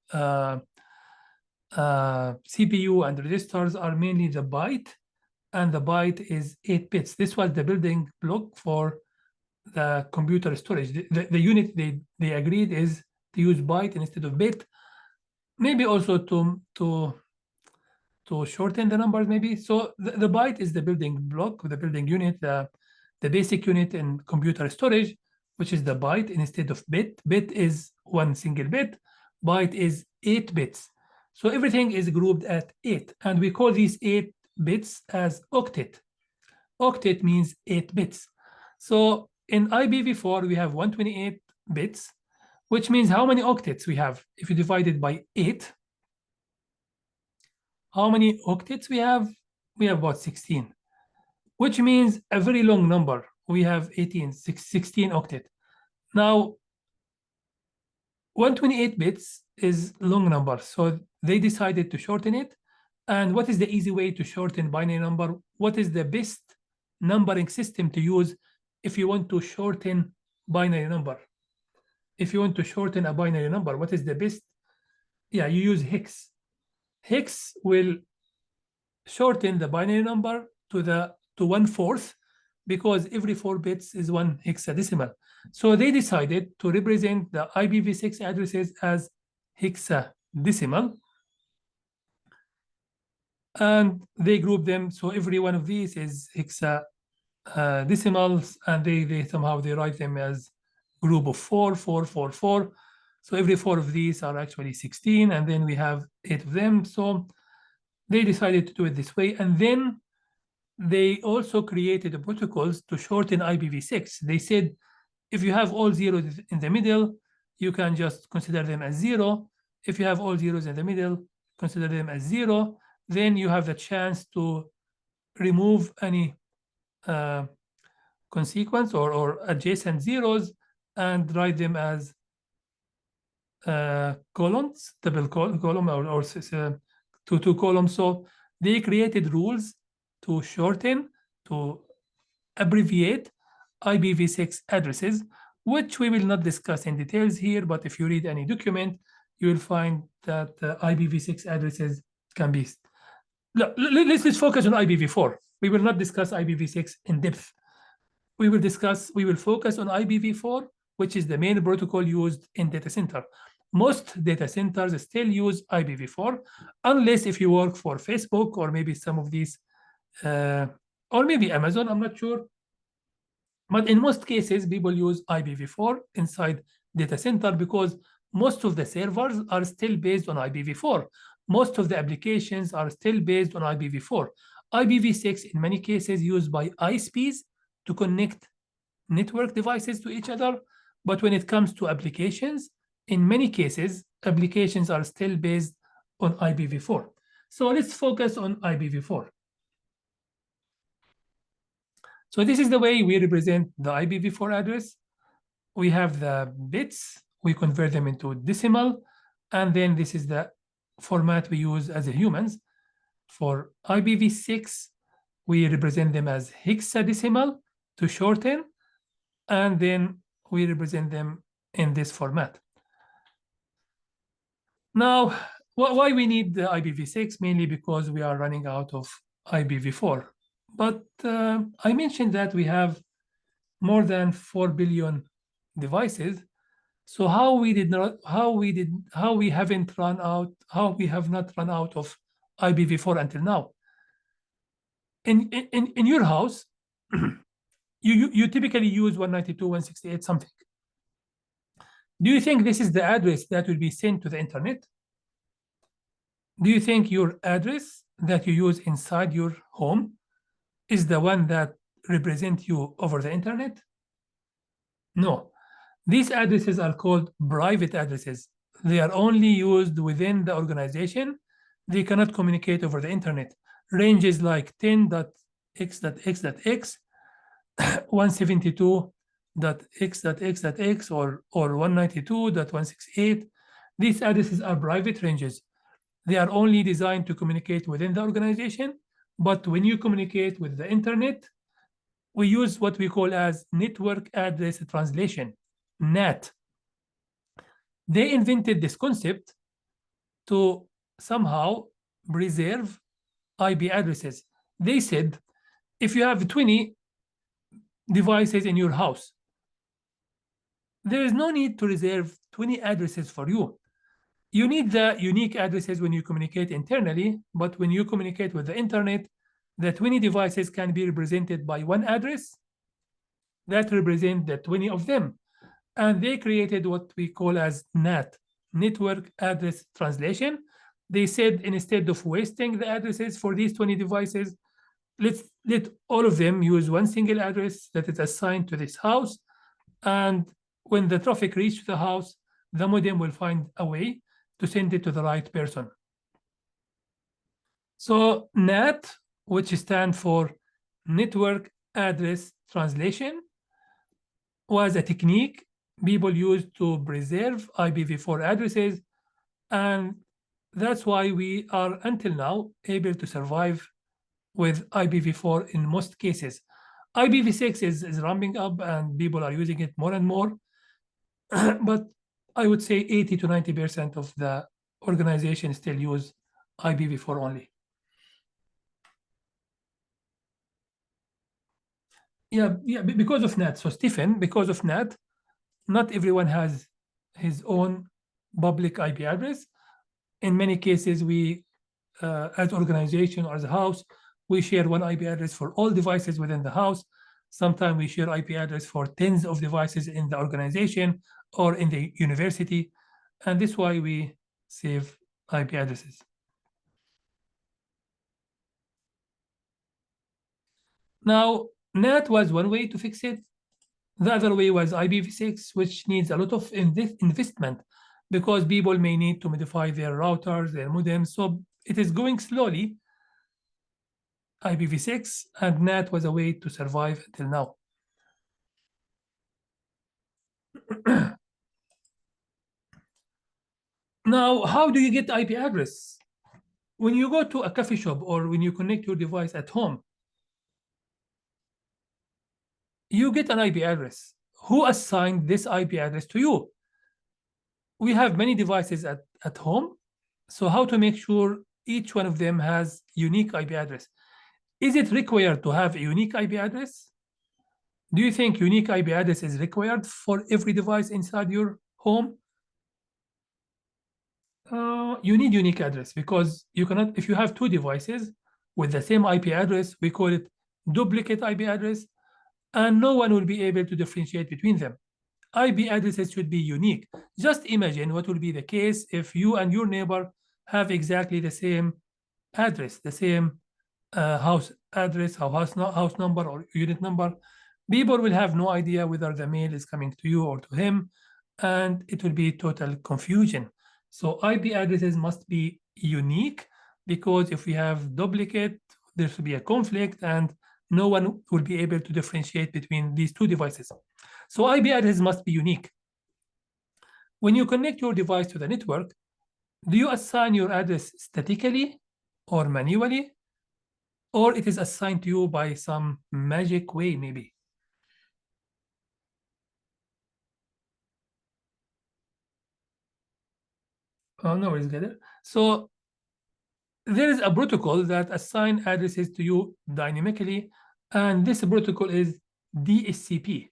CPU and registers are mainly the byte, and the byte is 8 bits. This was the building block for the computer storage. The unit they agreed is to use byte instead of bit, maybe also to shorten the numbers, maybe. So the byte is the building block, the building unit, the basic unit in computer storage, which is the byte instead of bit. Bit is one single bit, byte is 8 bits. So everything is grouped at 8, and we call these 8 bits as octet. Octet means 8 bits. So in IPv4, we have 128 bits, which means how many octets we have? If you divide it by 8, how many octets we have? We have about 16, which means a very long number. We have 16 octet. Now, 128 bits is long number, so they decided to shorten it. And what is the easy way to shorten binary number? What is the best numbering system to use if you want to shorten binary number? If you want to shorten a binary number, what is the best? Yeah, you use hex. Hex will shorten the binary number to 1/4, because every 4 bits is 1 hexadecimal. So they decided to represent the IPv6 addresses as hexadecimal, and they group them. So every one of these is hexadecimals, and they somehow they write them as group of 4, 4, 4, 4. So every 4 of these are actually 16, and then we have 8 of them. So they decided to do it this way, and then they also created the protocols to shorten IPv6. They said, if you have all zeros in the middle, you can just consider them as 0. If you have all zeros in the middle, consider them as 0. Then you have the chance to remove any consequence or adjacent zeros and write them as columns, double column, or two columns. So they created rules to shorten, to abbreviate IPv6 addresses, which we will not discuss in details here, but if you read any document, you will find that IPv6 addresses can be. Let's focus on IPv4. We will not discuss IPv6 in depth. We will focus on IPv4, which is the main protocol used in data center. Most data centers still use IPv4, unless if you work for Facebook or maybe some of these, or maybe Amazon, I'm not sure. But in most cases, people use IPv4 inside data center because most of the servers are still based on IPv4. Most of the applications are still based on IPv4. IPv6 in many cases used by ISPs to connect network devices to each other. But when it comes to applications, in many cases, applications are still based on IPv4. So let's focus on IPv4. So this is the way we represent the IPv4 address. We have the bits, we convert them into decimal, and then this is the format we use as humans. For IPv6, we represent them as hexadecimal to shorten, and then we represent them in this format. Now, why we need the IPv6? Mainly because we are running out of IPv4. But I mentioned that we have more than 4 billion devices. So how we have not run out of IPv4 until now? In your house, you typically use 192.168 something. Do you think this is the address that will be sent to the internet? Do you think your address that you use inside your home is the one that represents you over the internet? No. These addresses are called private addresses. They are only used within the organization. They cannot communicate over the internet. Ranges like 10.x.x.x, 172.x.x.x, or 192.168. These addresses are private ranges. They are only designed to communicate within the organization. But when you communicate with the internet, we use what we call as network address translation, NAT. They invented this concept to somehow preserve IP addresses. They said, if you have 20 devices in your house, there is no need to reserve 20 addresses for you. You need the unique addresses when you communicate internally, but when you communicate with the internet, the 20 devices can be represented by one address that represent the 20 of them. And they created what we call as NAT, Network Address Translation. They said, instead of wasting the addresses for these 20 devices, let all of them use one single address that is assigned to this house. And when the traffic reaches the house, the modem will find a way to send it to the right person. So NAT, which stands for Network Address Translation, was a technique people used to preserve IPv4 addresses. And that's why we are, until now, able to survive with IPv4 in most cases. IPv6 is ramping up and people are using it more and more. But I would say 80 to 90% of the organizations still use IPv4 only. Yeah, because of NAT. So Stephen, because of NAT, not everyone has his own public IP address. In many cases, we, as organization or as a house, we share one IP address for all devices within the house. Sometimes we share IP address for tens of devices in the organization or in the university. And this is why we save IP addresses. Now, NAT was one way to fix it. The other way was IPv6, which needs a lot of investment because people may need to modify their routers, their modems. So it is going slowly, IPv6, and NAT was a way to survive until now. Now, how do you get IP address? When you go to a coffee shop or when you connect your device at home, you get an IP address. Who assigned this IP address to you? We have many devices at home. So how to make sure each one of them has unique IP address? Is it required to have a unique IP address? Do you think unique IP address is required for every device inside your home? You need unique address because you cannot, if you have two devices with the same IP address, we call it duplicate IP address, and no one will be able to differentiate between them. IP addresses should be unique. Just imagine what will be the case if you and your neighbor have exactly the same address, the same house address, house number or unit number. People will have no idea whether the mail is coming to you or to him, and it will be total confusion. So IP addresses must be unique because if we have duplicate, there should be a conflict and no one will be able to differentiate between these two devices. So IP addresses must be unique. When you connect your device to the network, do you assign your address statically or manually? Or it is assigned to you by some magic way, maybe? Oh, no worries, Gader. So there is a protocol that assigns addresses to you dynamically, and this protocol is DHCP,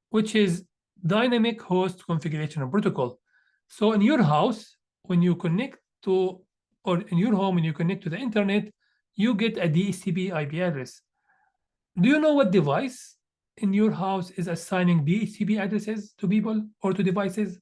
which is Dynamic Host Configuration Protocol. So in your house, when you connect to, or in your home, when you connect to the internet, you get a DHCP IP address. Do you know what device in your house is assigning DHCP addresses to people or to devices?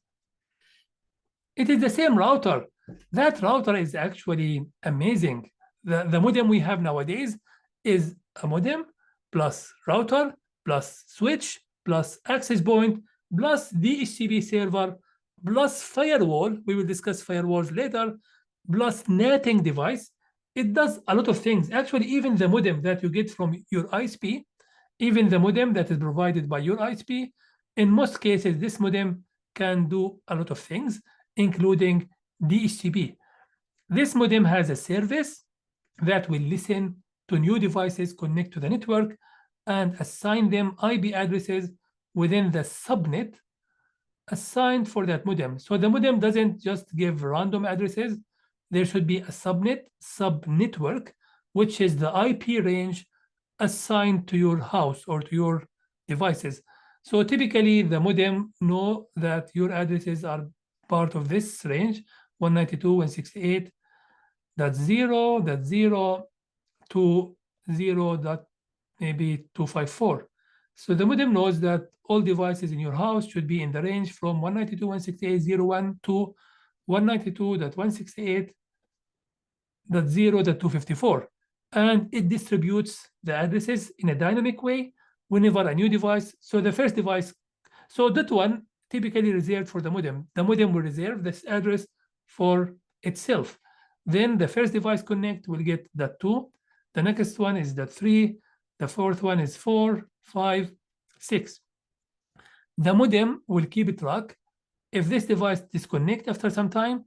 It is the same router. That router is actually amazing. The modem we have nowadays is a modem plus router plus switch plus access point plus DHCP server plus firewall. We will discuss firewalls later, plus netting device. It does a lot of things. Actually, even the modem that you get from your ISP, even the modem that is provided by your ISP, in most cases, this modem can do a lot of things, including DHCP. This modem has a service that will listen to new devices connect to the network and assign them IP addresses within the subnet assigned for that modem. So the modem doesn't just give random addresses. There should be a subnetwork, which is the IP range assigned to your house or to your devices. So typically the modem know that your addresses are part of this range, 192.168.0.0 to 0. Maybe 254. So the modem knows that all devices in your house should be in the range from 192.168.0.1 to 192.168.0.254. And it distributes the addresses in a dynamic way whenever a new device. So the first device, so that one typically reserved for the modem. The modem will reserve this address for itself. Then the first device connect will get that 2. The next one is that 3. The fourth one is 4, 5, 6. The modem will keep track if this device disconnect after some time,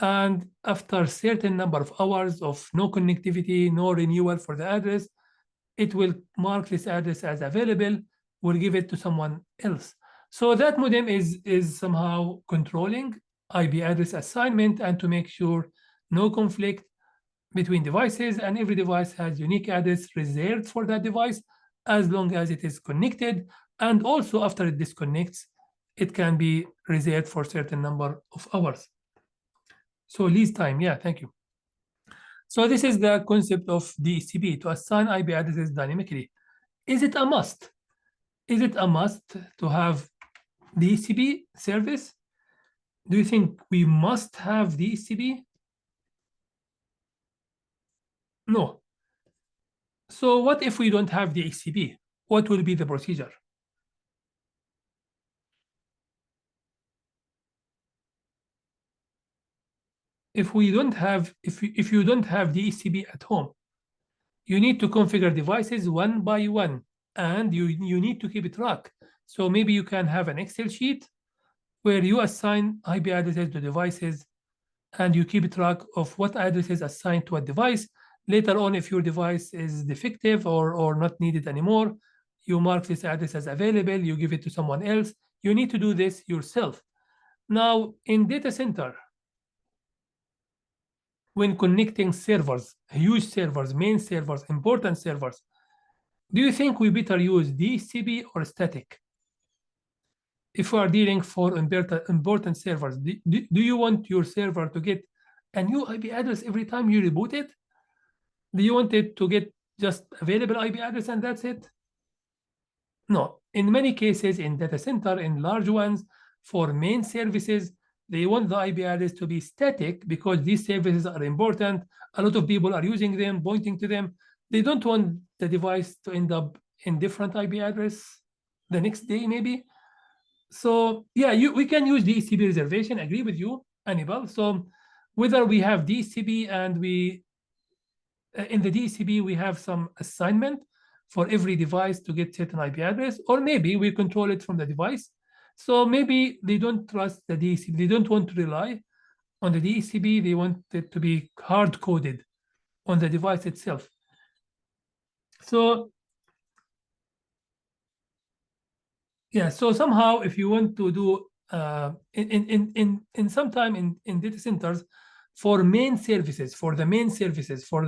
and after a certain number of hours of no connectivity, no renewal for the address, it will mark this address as available, will give it to someone else. So that modem is somehow controlling IP address assignment and to make sure no conflict between devices, and every device has unique address reserved for that device as long as it is connected. And also after it disconnects, it can be reserved for a certain number of hours. So lease time, yeah, thank you. So this is the concept of DHCP, to assign IP addresses dynamically. Is it a must? Is it a must to have DHCP service? Do you think we must have DHCP? No. So what if we don't have DHCP? What will be the procedure? If you don't have DHCP at home, you need to configure devices one by one, and you need to keep track. So maybe you can have an Excel sheet where you assign IP addresses to devices, and you keep track of what addresses assigned to a device. Later on, if your device is defective or not needed anymore, you mark this address as available, you give it to someone else. You need to do this yourself. Now, in data center, when connecting servers, huge servers, main servers, important servers, do you think we better use DHCP or static? If we are dealing for important servers, do you want your server to get a new IP address every time you reboot it? Do you want it to get just available IP address and that's it? No. In many cases, in data center, in large ones, for main services, they want the IP address to be static because these services are important. A lot of people are using them, pointing to them. They don't want the device to end up in different IP address the next day, maybe. So yeah, we can use DHCP reservation. Agree with you, Annibal. So whether we have DHCP and we in the DHCP we have some assignment for every device to get certain IP address, or maybe we control it from the device. So maybe they don't trust the DHCP. They don't want to rely on the DHCP. They want it to be hard coded on the device itself. So yeah, so somehow if you want to do in some time in data centers for main services, for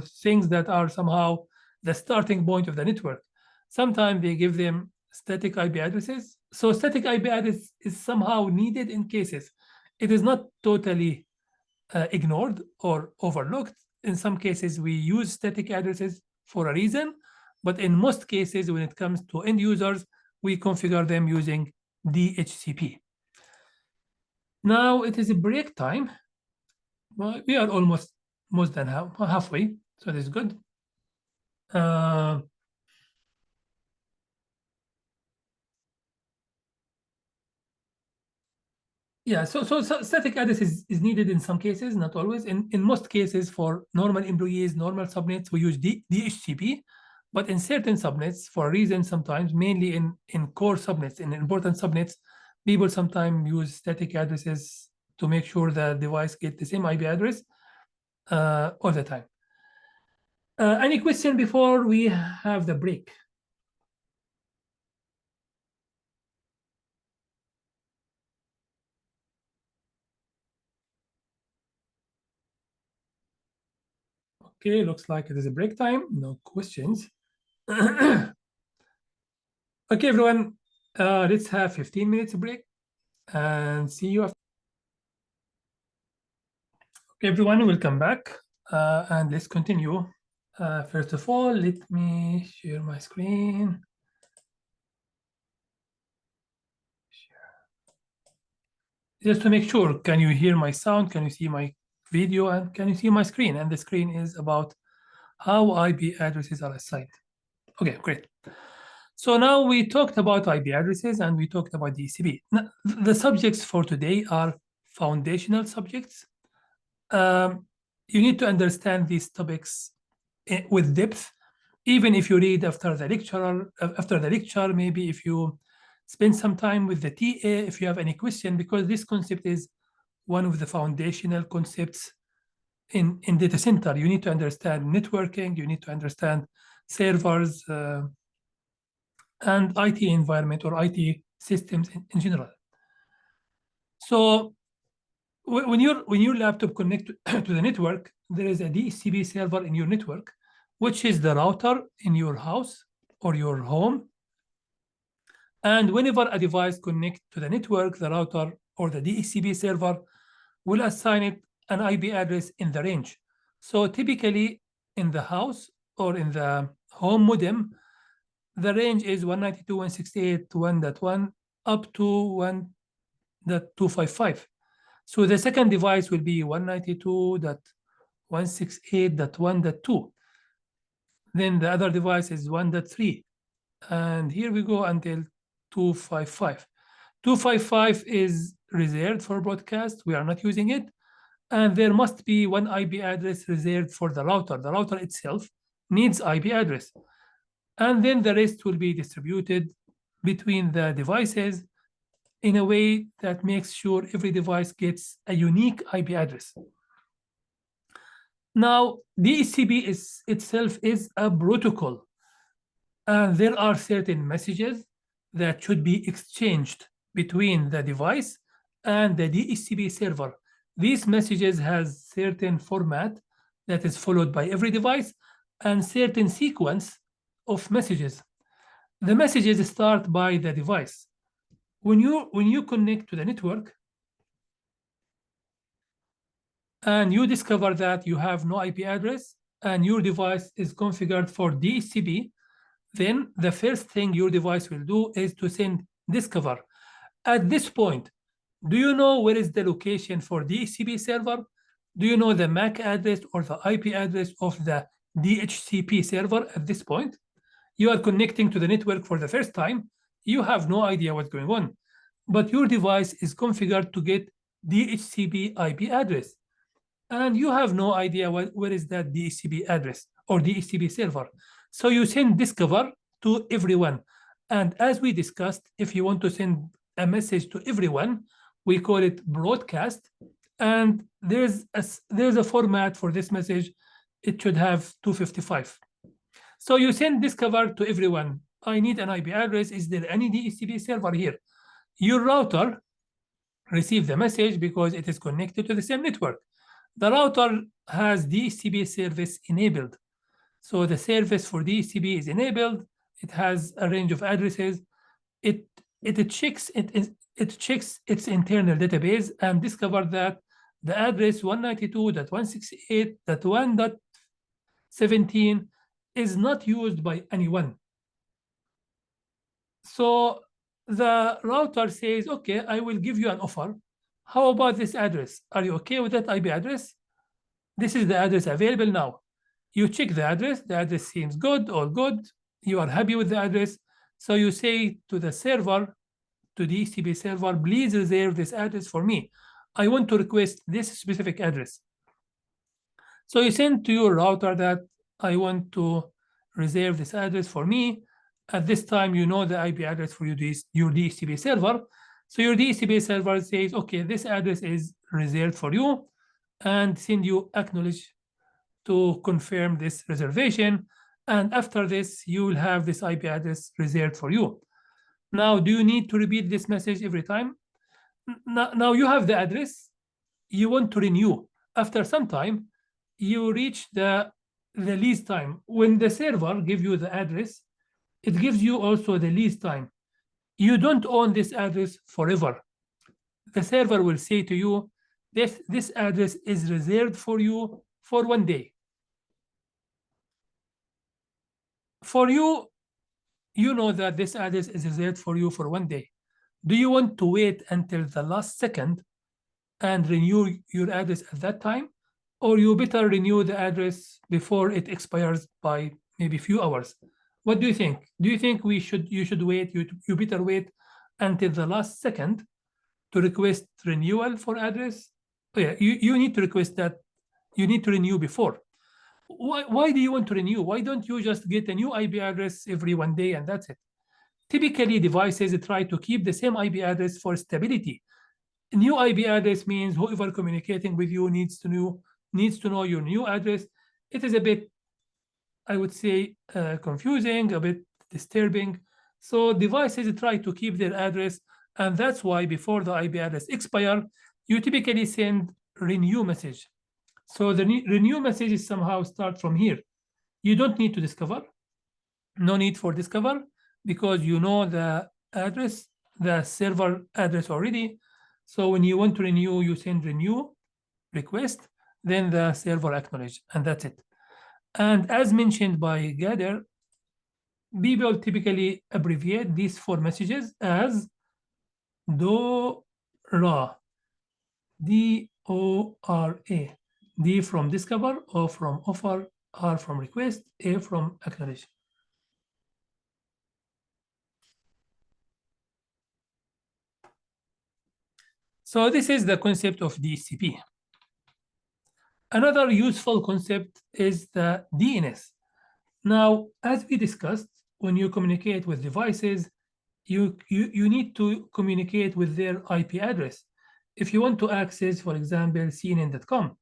things that are somehow the starting point of the network, sometimes they give them static IP addresses. So static IP address is somehow needed in cases. It is not totally ignored or overlooked. In some cases, we use static addresses for a reason, but in most cases, when it comes to end users, we configure them using DHCP. Now it is a break time. Well, we are almost more than halfway, so that's good. Yeah, so static address is needed in some cases, not always. In most cases, for normal employees, normal subnets, we use DHCP. But in certain subnets, for a reason, sometimes, mainly in core subnets, in important subnets, people sometimes use static addresses to make sure the device get the same IP address all the time. Any question before we have the break? Okay, looks like it is a break time. No questions. Okay, everyone, let's have 15 minutes break and see you after. Okay, everyone, welcome back. And let's continue. First of all, let me share my screen. Just to make sure, can you hear my sound? Can you see my video? And can you see my screen? And the screen is about how IP addresses are assigned. Okay, great. So now we talked about IP addresses and we talked about DCP. Now, the subjects for today are foundational subjects. You need to understand these topics with depth, even if you read after the lecture, maybe if you spend some time with the TA, if you have any question, because this concept is one of the foundational concepts in data center. You need to understand networking, you need to understand servers, and IT environment or IT systems in general. So when your laptop connects to the network, there is a DHCP server in your network, which is the router in your house or your home. And whenever a device connects to the network, the router or the DHCP server will assign it an IP address in the range. So typically in the house or in the home modem, the range is 192.168.1.1 up to 1.255. So the second device will be 192.168.1.2. Then the other device is 1.3. And here we go until 255. 255 is reserved for broadcast. We are not using it. And there must be one IP address reserved for the router. The router itself needs IP address. And then the rest will be distributed between the devices in a way that makes sure every device gets a unique IP address. Now, DHCP itself is a protocol, and there are certain messages that should be exchanged between the device and the DHCP server. These messages has certain format that is followed by every device and certain sequence of messages. The messages start by the device. When you connect to the network and you discover that you have no IP address and your device is configured for DHCP, then the first thing your device will do is to send discover. At this point, do you know where is the location for DHCP server? Do you know the MAC address or the IP address of the DHCP server at this point? You are connecting to the network for the first time. You have no idea what's going on, but your device is configured to get DHCP IP address. And you have no idea where is that DHCP address or DHCP server. So you send discover to everyone. And as we discussed, if you want to send a message to everyone, we call it broadcast. And there's a format for this message. It should have 255. So you send discover to everyone. I need an IP address. Is there any DHCP server here? Your router receives the message because it is connected to the same network. The router has DHCP service enabled. So the service for DHCP is enabled. It has a range of addresses. It checks its internal database and discover that the address 192.168.1.17 is not used by anyone. So the router says, okay, I will give you an offer. How about this address? Are you okay with that IP address? This is the address available now. You check the address seems good, all good. You are happy with the address. So you say to the server, to the DHCP server, please reserve this address for me. I want to request this specific address. So you send to your router that I want to reserve this address for me. At this time, you know the IP address for your DHCP server. So your DHCP server says, okay, this address is reserved for you, and send you acknowledge to confirm this reservation. And after this, you will have this IP address reserved for you. Now, do you need to repeat this message every time? Now you have the address. You want to renew. After some time, you reach the the lease time. When the server gives you the address, it gives you also the lease time. You don't own this address forever. The server will say to you, this address is reserved for you for 1 day. For you, you know that this address is reserved for you for 1 day. Do you want to wait until the last second and renew your address at that time? Or you better renew the address before it expires by maybe a few hours? What do you think? Do you think you should wait, you better wait until the last second to request renewal for address? Oh yeah, you need to request that. You need to renew before. Why do you want to renew? Why don't you just get a new IP address every 1 day and that's it? Typically, devices try to keep the same IP address for stability. A new IP address means whoever communicating with you needs to know your new address. It is a bit, I would say, confusing, a bit disturbing. So devices try to keep their address, and that's why before the IP address expire, you typically send renew message. So the renew messages somehow start from here. You don't need to discover. No need for discover, because you know the address, the server address already. So when you want to renew, you send renew request, then the server acknowledge, and that's it. And as mentioned by Gader, people typically abbreviate these 4 messages as DORA, D-O-R-A. D from discover, O from offer, R from request, A from acknowledge. So this is the concept of DHCP. Another useful concept is the DNS. Now, as we discussed, when you communicate with devices, you need to communicate with their IP address. If you want to access, for example, CNN.com,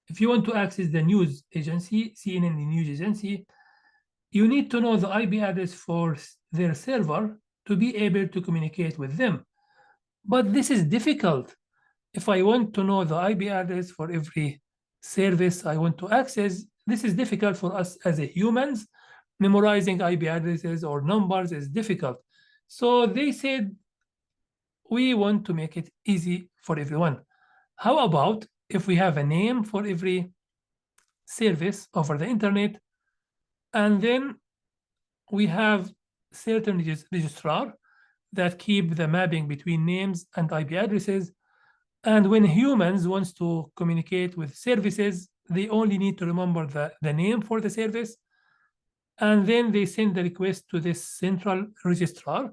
if you want to access the news agency, CNN the news agency, you need to know the IP address for their server to be able to communicate with them. But this is difficult. If I want to know the IP address for every service I want to access, this is difficult for us as a humans. Memorizing IP addresses or numbers is difficult. So they said, we want to make it easy for everyone. How about if we have a name for every service over the internet, and then we have certain registrar that keep the mapping between names and IP addresses. And when humans wants to communicate with services, they only need to remember the name for the service. And then they send the request to this central registrar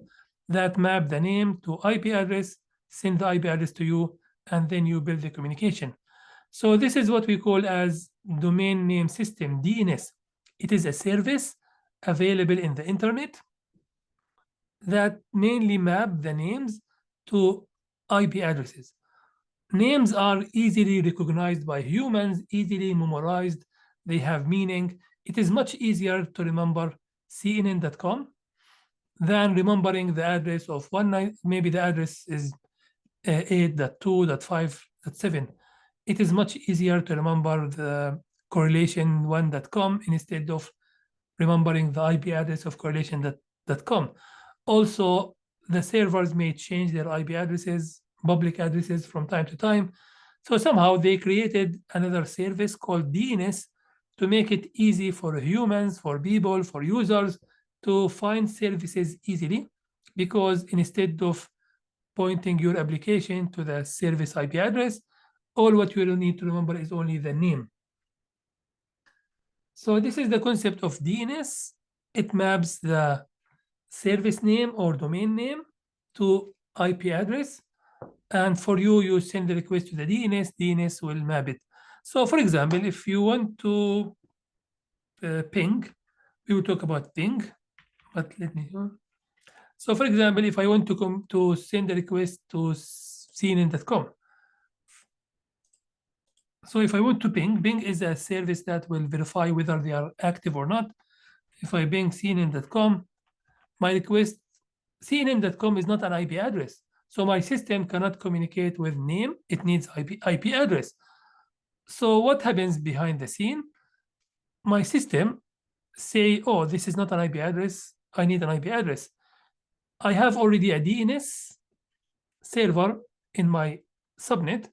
that map the name to IP address, send the IP address to you, and then you build the communication. So this is what we call as domain name system, DNS. It is a service available in the internet that mainly map the names to IP addresses. Names are easily recognized by humans, easily memorized, they have meaning. It is much easier to remember CNN.com than remembering the address of maybe the address is 8.2.5.7. It is much easier to remember the correlation1.com instead of remembering the IP address of correlation.com. Also, the servers may change their IP addresses, public addresses from time to time. So somehow they created another service called DNS to make it easy for humans, for people, for users to find services easily, because instead of pointing your application to the service IP address, all what you will need to remember is only the name. So this is the concept of DNS. It maps the service name or domain name to IP address. And for you, you send the request to the DNS, DNS will map it. So for example, if you want to ping, we will talk about ping, but let me go. So for example, if I want to send a request to CNN.com. So if I want to ping, ping is a service that will verify whether they are active or not. If I ping CNN.com, my request, CNN.com is not an IP address. So my system cannot communicate with name, it needs IP address. So what happens behind the scene? my system say, oh, this is not an IP address, I need an IP address. I have already a DNS server in my subnet,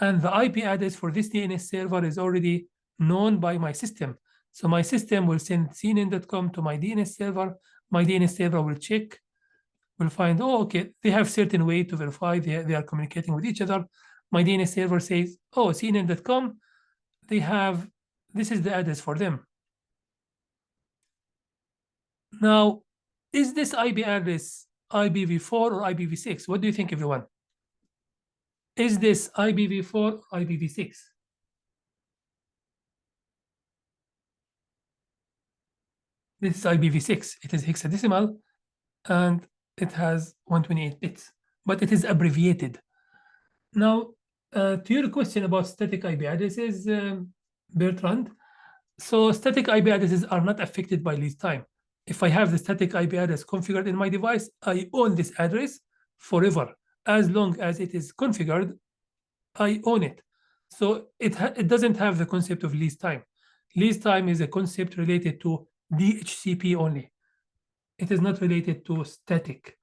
and the IP address for this DNS server is already known by my system. So my system will send cnn.com to my DNS server. My DNS server will check, will find, oh, okay, they have certain way to verify they are communicating with each other. My DNS server says, oh, cnn.com, they have, this is the address for them. Now, is this IP address IPv4 or IPv6? What do you think, everyone? Is this IPv4 or IPv6? This is IPv6. It is hexadecimal, and it has 128 bits, but it is abbreviated. Now, to your question about static IP addresses, Bertrand, so static IP addresses are not affected by lease time. If I have the static IP address configured in my device, I own this address forever. As long as it is configured, I own it. So it doesn't have the concept of lease time. Lease time is a concept related to DHCP only. It is not related to static.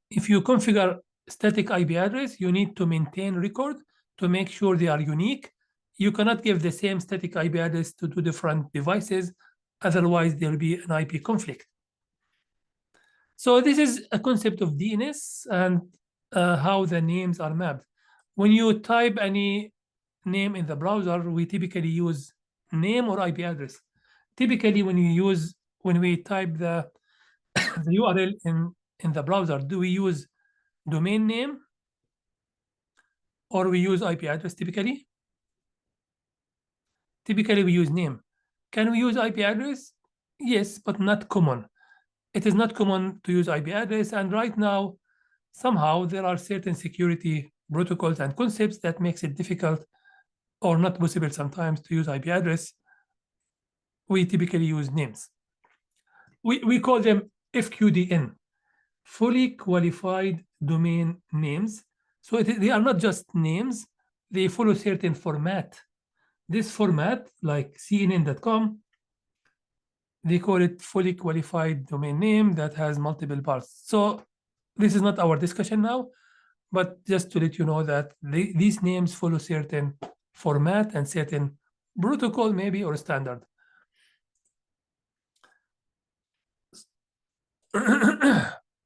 If you configure static IP address, you need to maintain record to make sure they are unique. You cannot give the same static IP address to two different devices. Otherwise, there will be an IP conflict. So this is a concept of DNS and how the names are mapped. When you type any name in the browser, we typically use name or IP address. Typically, when we type the URL in the browser, do we use domain name or we use IP address typically? Typically, we use name. Can we use IP address? Yes, but not common. It is not common to use IP address, and right now, somehow there are certain security protocols and concepts that makes it difficult or not possible sometimes to use IP address. We typically use names. We call them FQDN, fully qualified domain names. So they are not just names, they follow certain format. This format, like CNN.com, they call it fully qualified domain name that has multiple parts. So this is not our discussion now, but just to let you know that these names follow certain format and certain protocol maybe or standard.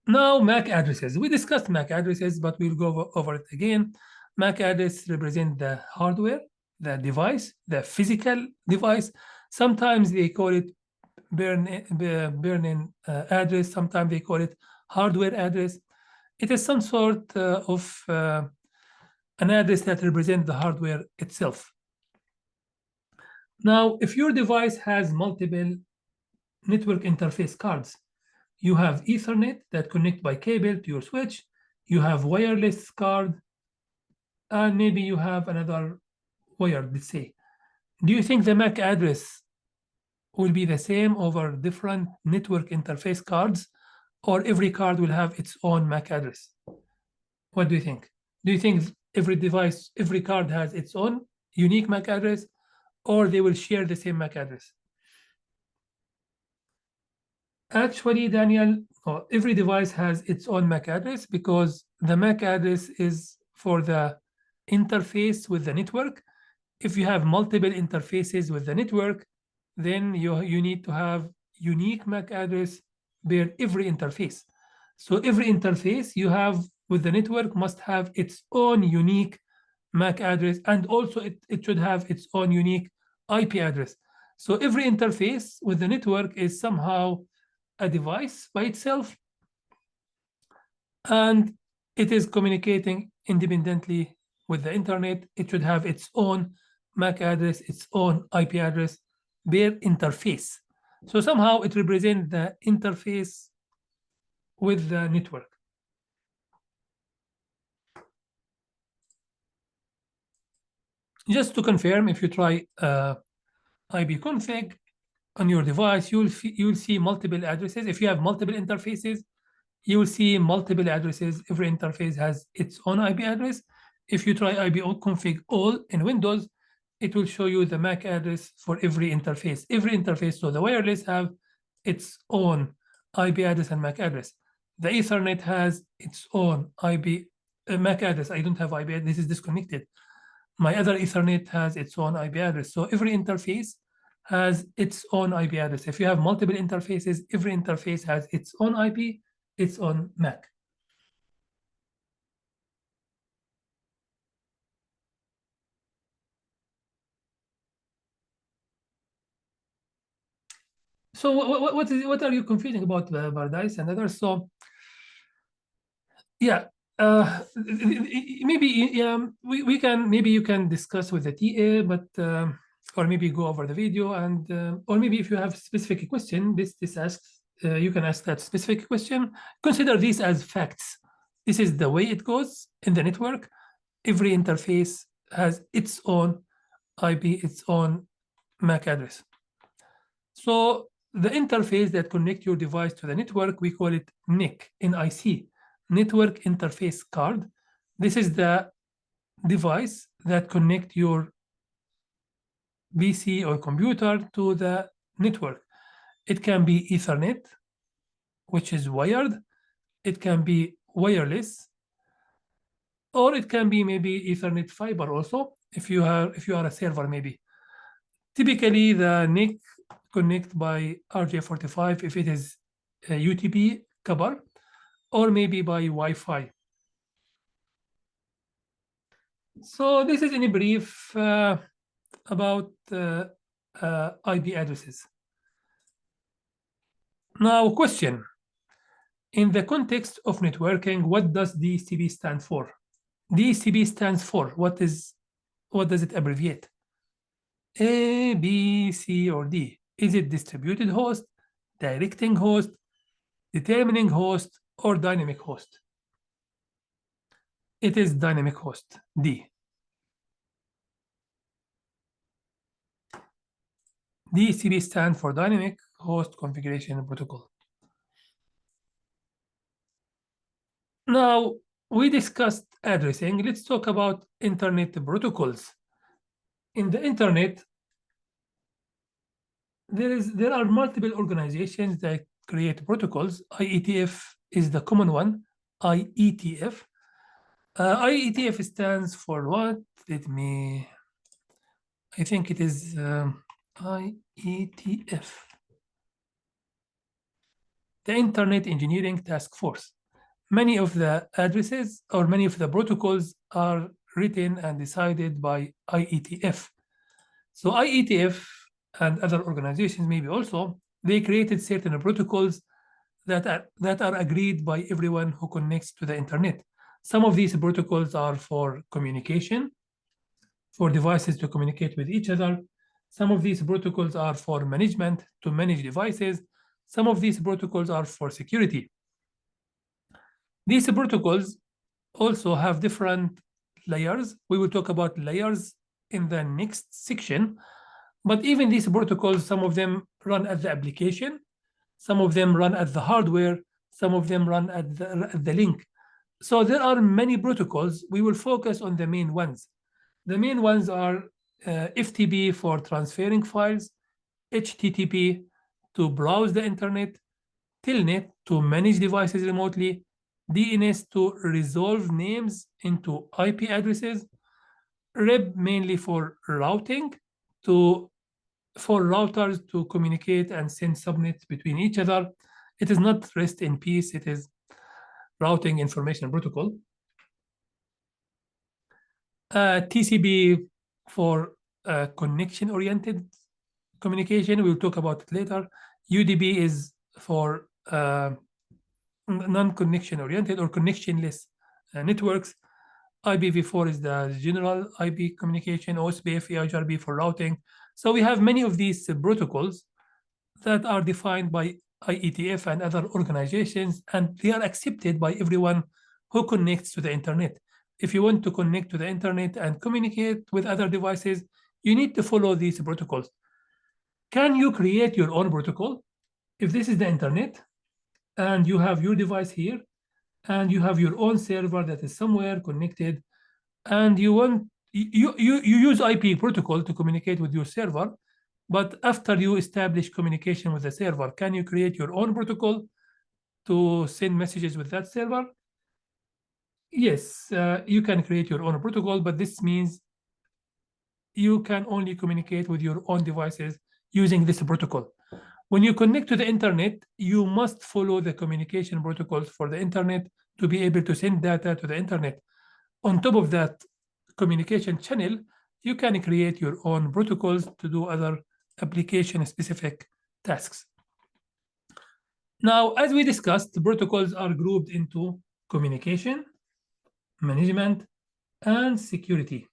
Now, MAC addresses. We discussed MAC addresses, but we'll go over it again. MAC address represent the hardware, the device, the physical device. Sometimes they call it burn-in address. Sometimes they call it hardware address. It is some sort of an address that represents the hardware itself. Now, if your device has multiple network interface cards, you have Ethernet that connect by cable to your switch, you have wireless card, and maybe you have another wire, let's say. Do you think the MAC address will be the same over different network interface cards, or every card will have its own MAC address? What do you think? Do you think every device, every card has its own unique MAC address, or they will share the same MAC address? Actually, Daniel, every device has its own MAC address because the MAC address is for the interface with the network. If you have multiple interfaces with the network, then you need to have unique MAC address per every interface. So every interface you have with the network must have its own unique MAC address, and also it should have its own unique IP address. So every interface with the network is somehow a device by itself, and it is communicating independently with the internet. It should have its own MAC address, its own IP address per interface. So somehow it represents the interface with the network. Just to confirm, if you try ipconfig on your device, you'll see multiple addresses. If you have multiple interfaces, you will see multiple addresses. Every interface has its own IP address. If you try ipconfig all in Windows, it will show you the MAC address for every interface. Every interface, so the wireless have its own IP address and MAC address. The Ethernet has its own MAC address. I don't have IP address. This is disconnected. My other Ethernet has its own IP address. So every interface has its own IP address. If you have multiple interfaces, every interface has its own IP, its own MAC. So what are you confusing about Paradise and others? So yeah, maybe we can, maybe you can discuss with the TA, but or maybe go over the video, and or maybe if you have specific question, this asks, you can ask that specific question. Consider these as facts. This is the way it goes in the network. Every interface has its own IP, its own MAC address. So the interface that connect your device to the network, we call it NIC, NIC, Network Interface Card. This is the device that connect your PC or computer to the network. It can be Ethernet, which is wired. It can be wireless, or it can be maybe Ethernet fiber also, if you are a server maybe. Typically, the NIC connect by RJ45 if it is a UTP cover, or maybe by Wi-Fi. So this is in a brief about IP addresses. Now, question. In the context of networking, what does DHCP stand for? DHCP stands for, what does it abbreviate? A, B, C, or D? Is it distributed host, directing host, determining host, or dynamic host? It is dynamic host, D. DHCP stands for Dynamic Host Configuration Protocol. Now, we discussed addressing. Let's talk about internet protocols. In the internet, there are multiple organizations that create protocols. IETF is the common one, IETF. IETF stands for what? I think it is IETF, the Internet Engineering Task Force. Many of the addresses or many of the protocols are written and decided by IETF. So IETF and other organizations maybe also, they created certain protocols that are agreed by everyone who connects to the internet. Some of these protocols are for communication, for devices to communicate with each other. Some of these protocols are for management, to manage devices. Some of these protocols are for security. These protocols also have different layers. We will talk about layers in the next section. But even these protocols, some of them run at the application, some of them run at the hardware, some of them run at the link. So there are many protocols. We will focus on the main ones. The main ones are FTP for transferring files, HTTP to browse the internet, Telnet to manage devices remotely, DNS to resolve names into IP addresses, REB mainly for routing, for routers to communicate and send subnets between each other. It is not rest in peace, it is routing information protocol. TCP for connection-oriented communication. We'll talk about it later. UDP is for non-connection oriented or connectionless networks. IPv4 is the general IP communication, OSPF, EIGRP for routing. So we have many of these protocols that are defined by IETF and other organizations, and they are accepted by everyone who connects to the internet. If you want to connect to the internet and communicate with other devices, you need to follow these protocols. Can you create your own protocol? If this is the internet, and you have your device here, and you have your own server that is somewhere connected, and you want you use IP protocol to communicate with your server, but after you establish communication with the server, can you create your own protocol to send messages with that server? Yes, you can create your own protocol, but this means you can only communicate with your own devices using this protocol. When you connect to the internet, you must follow the communication protocols for the internet to be able to send data to the internet. On top of that communication channel, you can create your own protocols to do other application-specific tasks. Now, as we discussed, the protocols are grouped into communication, management, and security.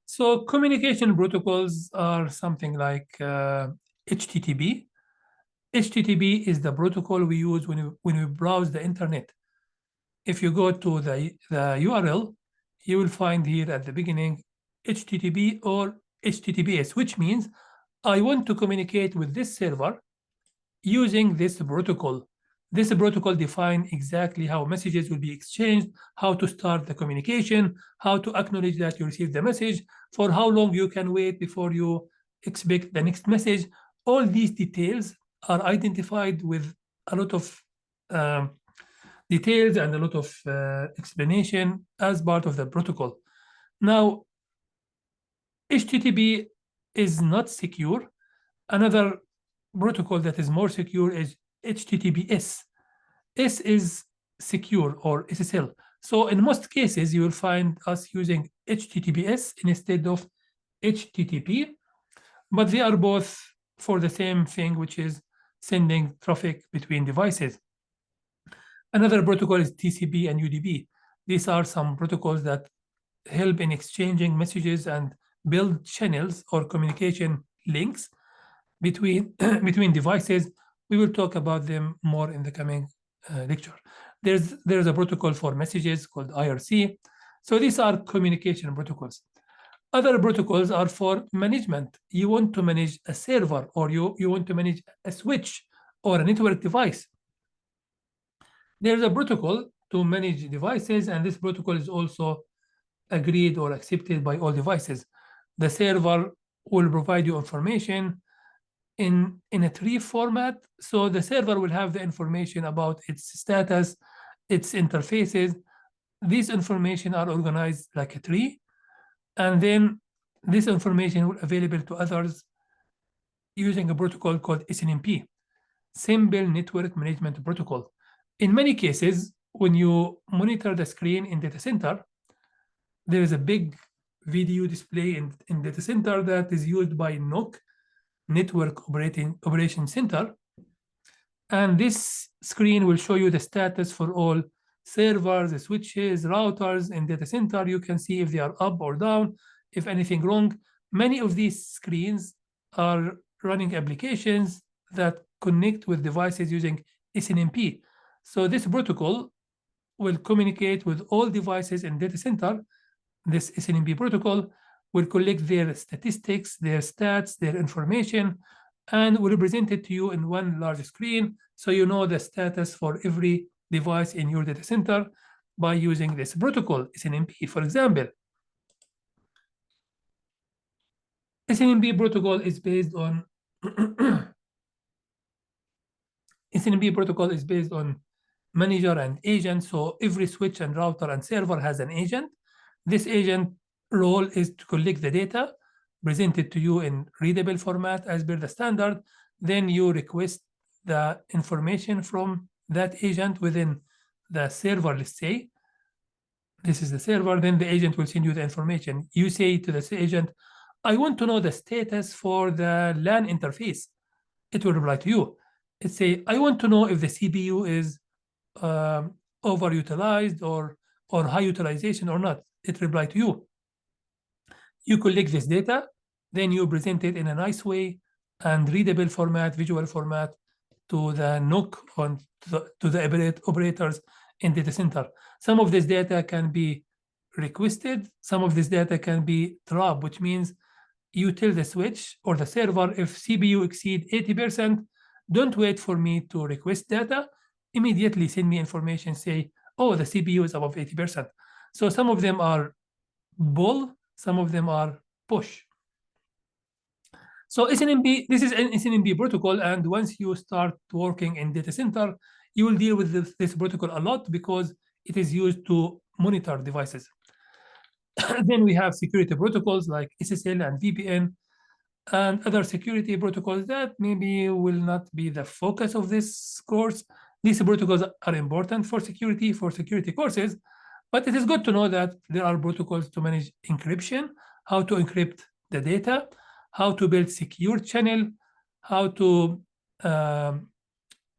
So communication protocols are something like HTTP. HTTP is the protocol we use when we browse the internet. If you go to the URL, you will find here at the beginning HTTP or HTTPS, which means I want to communicate with this server using this protocol. This protocol defines exactly how messages will be exchanged, how to start the communication, how to acknowledge that you received the message, for how long you can wait before you expect the next message. All these details are identified with a lot of details and a lot of explanation as part of the protocol. Now, HTTP is not secure. Another protocol that is more secure is HTTPS. S is secure or SSL. So in most cases, you will find us using HTTPS instead of HTTP, but they are both for the same thing, which is sending traffic between devices. Another protocol is TCP and UDP. These are some protocols that help in exchanging messages and build channels or communication links between devices. We will talk about them more in the coming lecture. There's a protocol for messages called IRC. So these are communication protocols. Other protocols are for management. You want to manage a server, or you want to manage a switch or a network device. There's a protocol to manage devices, and this protocol is also agreed or accepted by all devices. The server will provide you information in a tree format. So the server will have the information about its status, its interfaces. These information are organized like a tree. And then this information will be available to others using a protocol called SNMP, Simple Network Management Protocol. In many cases, when you monitor the screen in data center, there is a big video display in data center that is used by NOC, Network Operation Center. And this screen will show you the status for all servers, switches, routers in data center. You can see if they are up or down, if anything wrong. Many of these screens are running applications that connect with devices using SNMP. So this protocol will communicate with all devices in data center. This SNMP protocol will collect their statistics, their stats, their information, and will present it to you in one large screen, so you know the status for every device in your data center by using this protocol, SNMP, for example. SNMP protocol is based on SNMP protocol is based on manager and agent. So every switch and router and server has an agent. This agent role is to collect the data, present it to you in readable format as per the standard. Then you request the information from that agent within the server, let's say. This is the server, then the agent will send you the information. You say to the agent, I want to know the status for the LAN interface. It will reply to you. It say, I want to know if the CPU is overutilized or high utilization or not. It reply to you. You collect this data, then you present it in a nice way and readable format, visual format to the NOC on to the operators in data center. Some of this data can be requested. Some of this data can be dropped, which means you tell the switch or the server, if CPU exceed 80%, don't wait for me to request data. Immediately send me information, say, oh, the CPU is above 80%. So some of them are pull, some of them are push. So SNMP, this is an SNMP protocol, and once you start working in data center, you will deal with this protocol a lot because it is used to monitor devices. Then we have security protocols like SSL and VPN and other security protocols that maybe will not be the focus of this course. These protocols are important for security courses, but it is good to know that there are protocols to manage encryption, how to encrypt the data, how to build secure channel, how to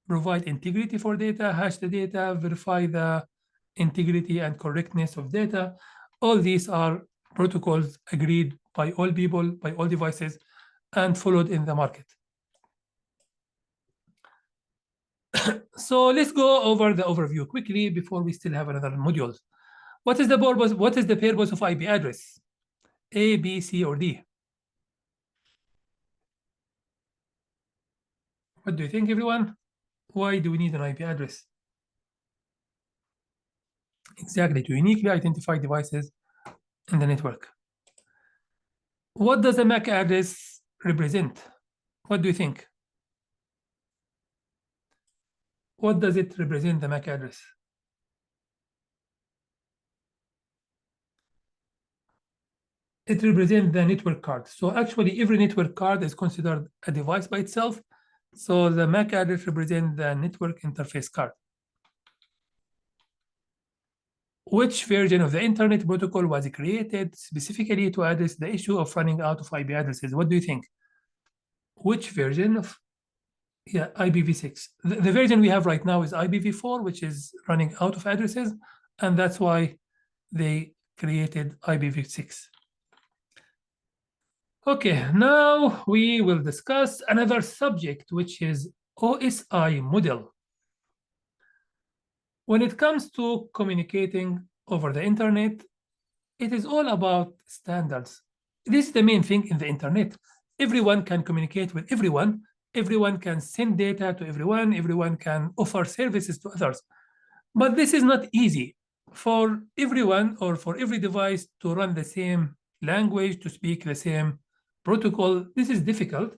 provide integrity for data, hash the data, verify the integrity and correctness of data. All these are protocols agreed by all people, by all devices, and followed in the market. So let's go over the overview quickly before we still have another modules. What is the purpose? What is the purpose of IP address? A, B, C, or D? What do you think, everyone? Why do we need an IP address? Exactly, to uniquely identify devices in the network. What does a MAC address represent? What do you think? What does it represent, the MAC address? It represents the network card. So actually, every network card is considered a device by itself. So the MAC address represents the network interface card. Which version of the Internet Protocol was created specifically to address the issue of running out of IP addresses? What do you think? Which version of, yeah, IPv6? The version we have right now is IPv4, which is running out of addresses, and that's why they created IPv6. Okay, now we will discuss another subject, which is OSI model. When it comes to communicating over the internet, it is all about standards. This is the main thing in the internet. Everyone can communicate with everyone. Everyone can send data to everyone. Everyone can offer services to others. But this is not easy for everyone or for every device to run the same language, to speak the same protocol. This is difficult.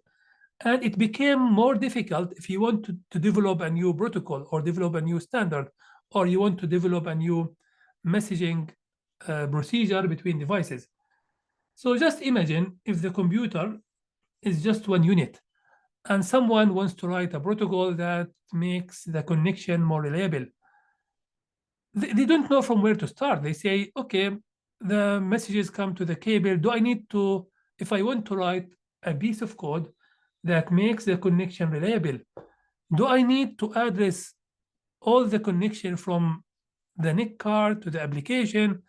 And it became more difficult if you want to develop a new protocol or develop a new standard, or you want to develop a new messaging procedure between devices. So just imagine if the computer is just one unit and someone wants to write a protocol that makes the connection more reliable. They don't know from where to start. They say, okay, the messages come to the cable. Do I need to, if I want to write a piece of code that makes the connection reliable, do I need to address all the connection from the NIC card to the application?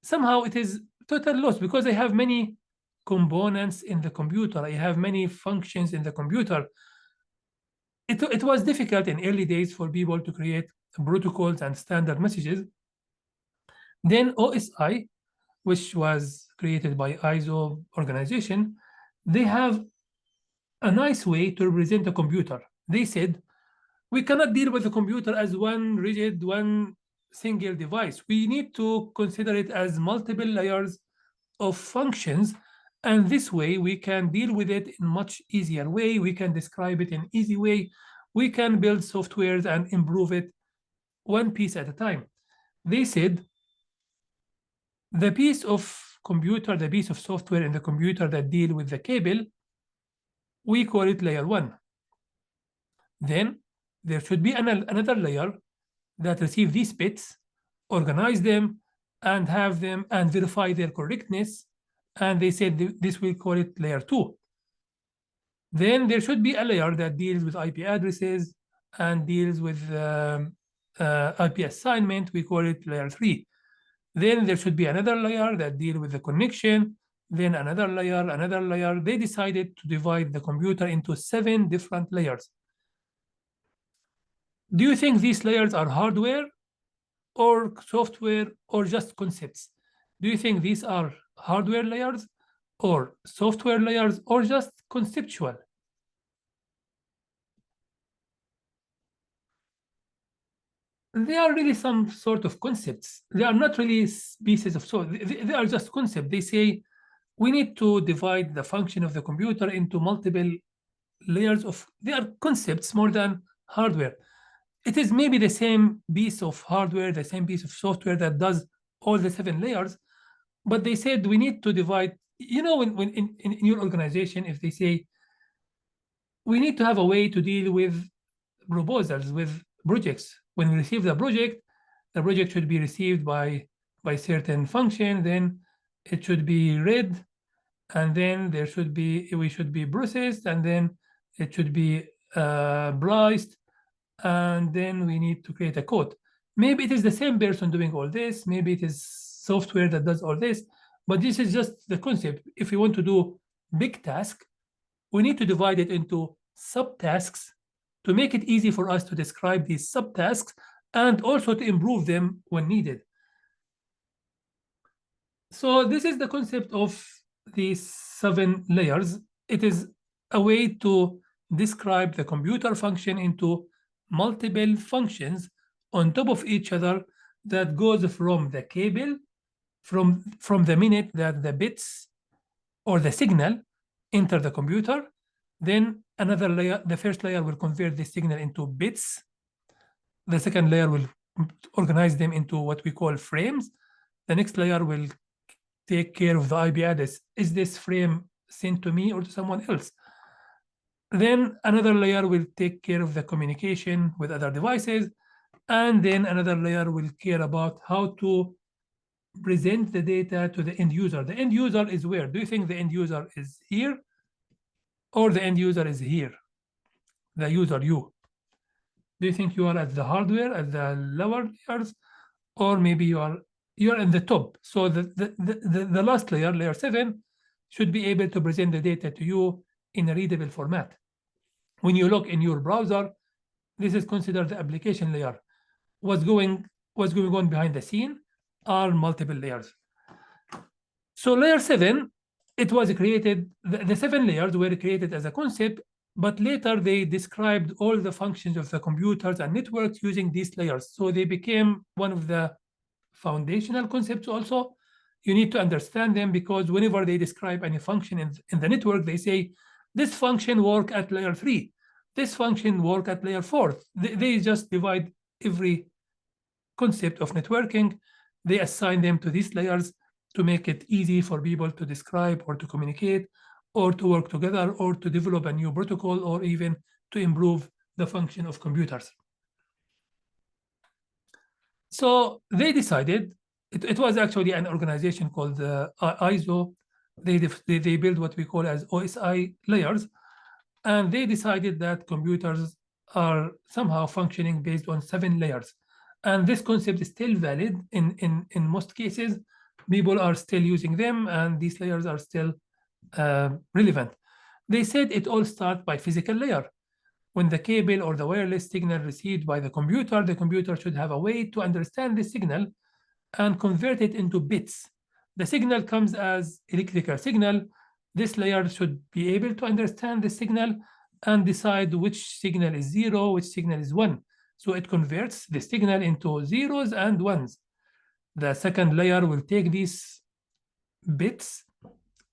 Somehow it is total loss because I have many components in the computer. I have many functions in the computer. It was difficult in early days for people to create protocols and standard messages. Then OSI, which was created by ISO organization, they have a nice way to represent a computer. They said, we cannot deal with the computer as one rigid, one single device. We need to consider it as multiple layers of functions. And this way we can deal with it in much easier way. We can describe it in easy way. We can build softwares and improve it one piece at a time. They said the piece of computer, the piece of software in the computer that deal with the cable, we call it layer 1. Then there should be another layer that receive these bits, organize them, and have them and verify their correctness. And they said this will call it layer 2. Then there should be a layer that deals with IP addresses and deals with IP assignment. We call it layer 3. Then there should be another layer that deals with the connection, then another layer, another layer. They decided to divide the computer into 7 different layers. Do you think these layers are hardware or software or just concepts? Do you think these are hardware layers or software layers or just conceptual? They are really some sort of concepts. They are not really pieces of software. They are just concepts. They say we need to divide the function of the computer into multiple layers of, they are concepts more than hardware. It is maybe the same piece of hardware, the same piece of software that does all the 7 layers, but they said we need to divide, you know, when in your organization, if they say we need to have a way to deal with proposals, with projects. When we receive the project should be received by certain function, then it should be read, and then we should be processed, and then it should be priced, and then we need to create a code. Maybe it is the same person doing all this, maybe it is software that does all this, but this is just the concept. If we want to do big task, we need to divide it into subtasks to make it easy for us to describe these subtasks and also to improve them when needed. So this is the concept of these 7 layers. It is a way to describe the computer function into multiple functions on top of each other that goes from the cable, from the minute that the bits or the signal enter the computer. Then another layer, the first layer will convert the signal into bits. The second layer will organize them into what we call frames. The next layer will take care of the IP address. Is this frame sent to me or to someone else? Then another layer will take care of the communication with other devices. And then another layer will care about how to present the data to the end user. The end user is where? Do you think the end user is here? Or the end user is here? The user, you. Do you think you are at the hardware, at the lower layers? Or maybe you are in the top. So the last layer, layer 7, should be able to present the data to you in a readable format. When you look in your browser, this is considered the application layer. What's going on behind the scene are multiple layers. So layer 7, it was created, the 7 layers were created as a concept, but later they described all the functions of the computers and networks using these layers. So they became one of the foundational concepts also. You need to understand them because whenever they describe any function in the network, they say, this function work at layer 3, this function work at layer 4. They just divide every concept of networking. They assign them to these layers to make it easy for people to describe or to communicate or to work together or to develop a new protocol or even to improve the function of computers. So they decided, it was actually an organization called ISO. They built what we call as OSI layers, and they decided that computers are somehow functioning based on 7 layers. And this concept is still valid in most cases. People are still using them, and these layers are still relevant. They said it all starts by physical layer. When the cable or the wireless signal received by the computer should have a way to understand the signal and convert it into bits. The signal comes as electrical signal. This layer should be able to understand the signal and decide which signal is 0, which signal is 1. So it converts the signal into zeros and ones. The second layer will take these bits,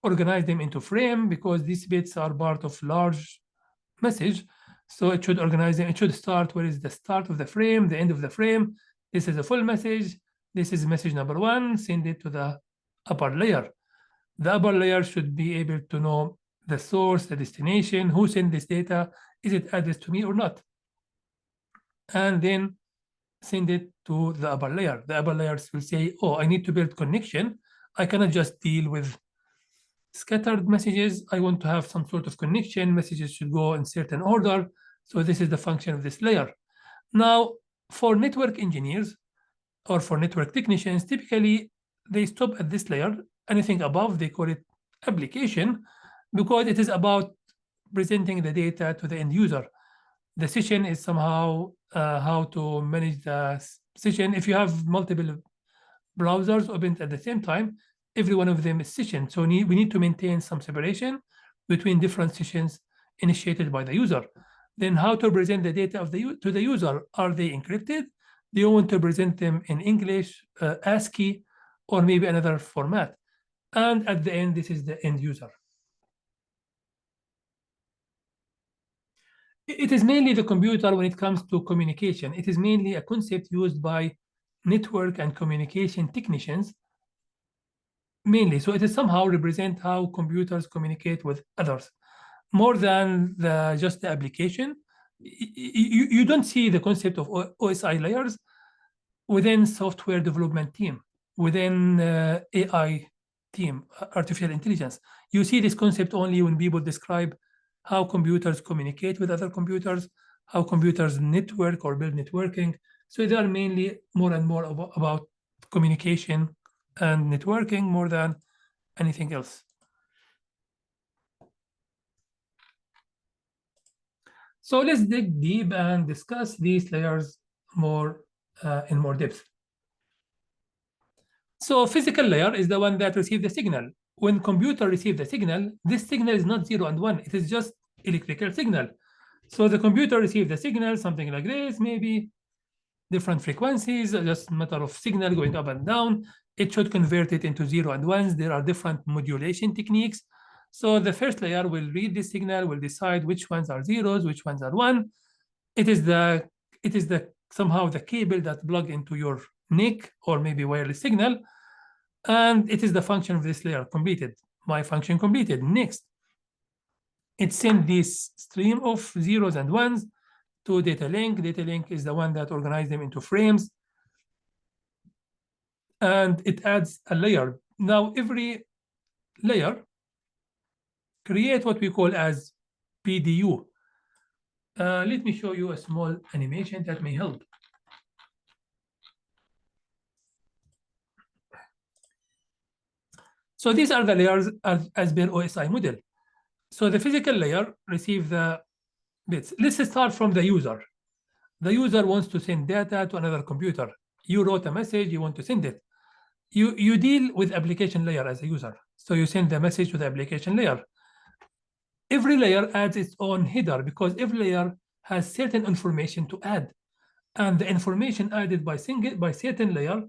organize them into frame because these bits are part of large message. So it should organize them. It should start where is the start of the frame, the end of the frame. This is a full message. This is message number 1. Send it to the upper layer. The upper layer should be able to know the source, the destination, who sent this data, is it addressed to me or not? And then send it to the upper layer. The upper layers will say, oh, I need to build connection. I cannot just deal with scattered messages. I want to have some sort of connection. Messages should go in certain order. So this is the function of this layer. Now, for network engineers or for network technicians, typically they stop at this layer. Anything above, they call it application, because it is about presenting the data to the end user. The session is somehow how to manage the session. If you have multiple browsers open at the same time, every one of them is session. So we need to maintain some separation between different sessions initiated by the user. Then how to present the data to the user? Are they encrypted? Do you want to present them in English, ASCII, or maybe another format? And at the end, this is the end user. It is mainly the computer when it comes to communication. It is mainly a concept used by network and communication technicians mainly. So it is somehow represent how computers communicate with others more than just the application. You don't see the concept of OSI layers within software development team, within AI team, artificial intelligence. You see this concept only when people describe how computers communicate with other computers, how computers network or build networking. So they are mainly more and more about communication and networking more than anything else. So let's dig deep and discuss these layers more in more depth. So physical layer is the one that receives the signal. When computer receives the signal, this signal is not 0 and 1. It is just electrical signal. So the computer receives the signal, something like this, maybe different frequencies, just a matter of signal going up and down. It should convert it into 0 and 1s. There are different modulation techniques. So the first layer will read this signal, will decide which ones are zeros, which ones are 1. It is the somehow the cable that plug into your NIC or maybe wireless signal. And it is the function of this layer completed. My function completed. Next, it sends this stream of zeros and ones to data link. Data link is the one that organizes them into frames. And it adds a layer. Now, every layer create what we call as PDU. Let me show you a small animation that may help. So these are the layers as per OSI model. So the physical layer receives the bits. Let's start from the user. The user wants to send data to another computer. You wrote a message, you want to send it. You deal with application layer as a user. So you send the message to the application layer. Every layer adds its own header because every layer has certain information to add. And the information added by certain layer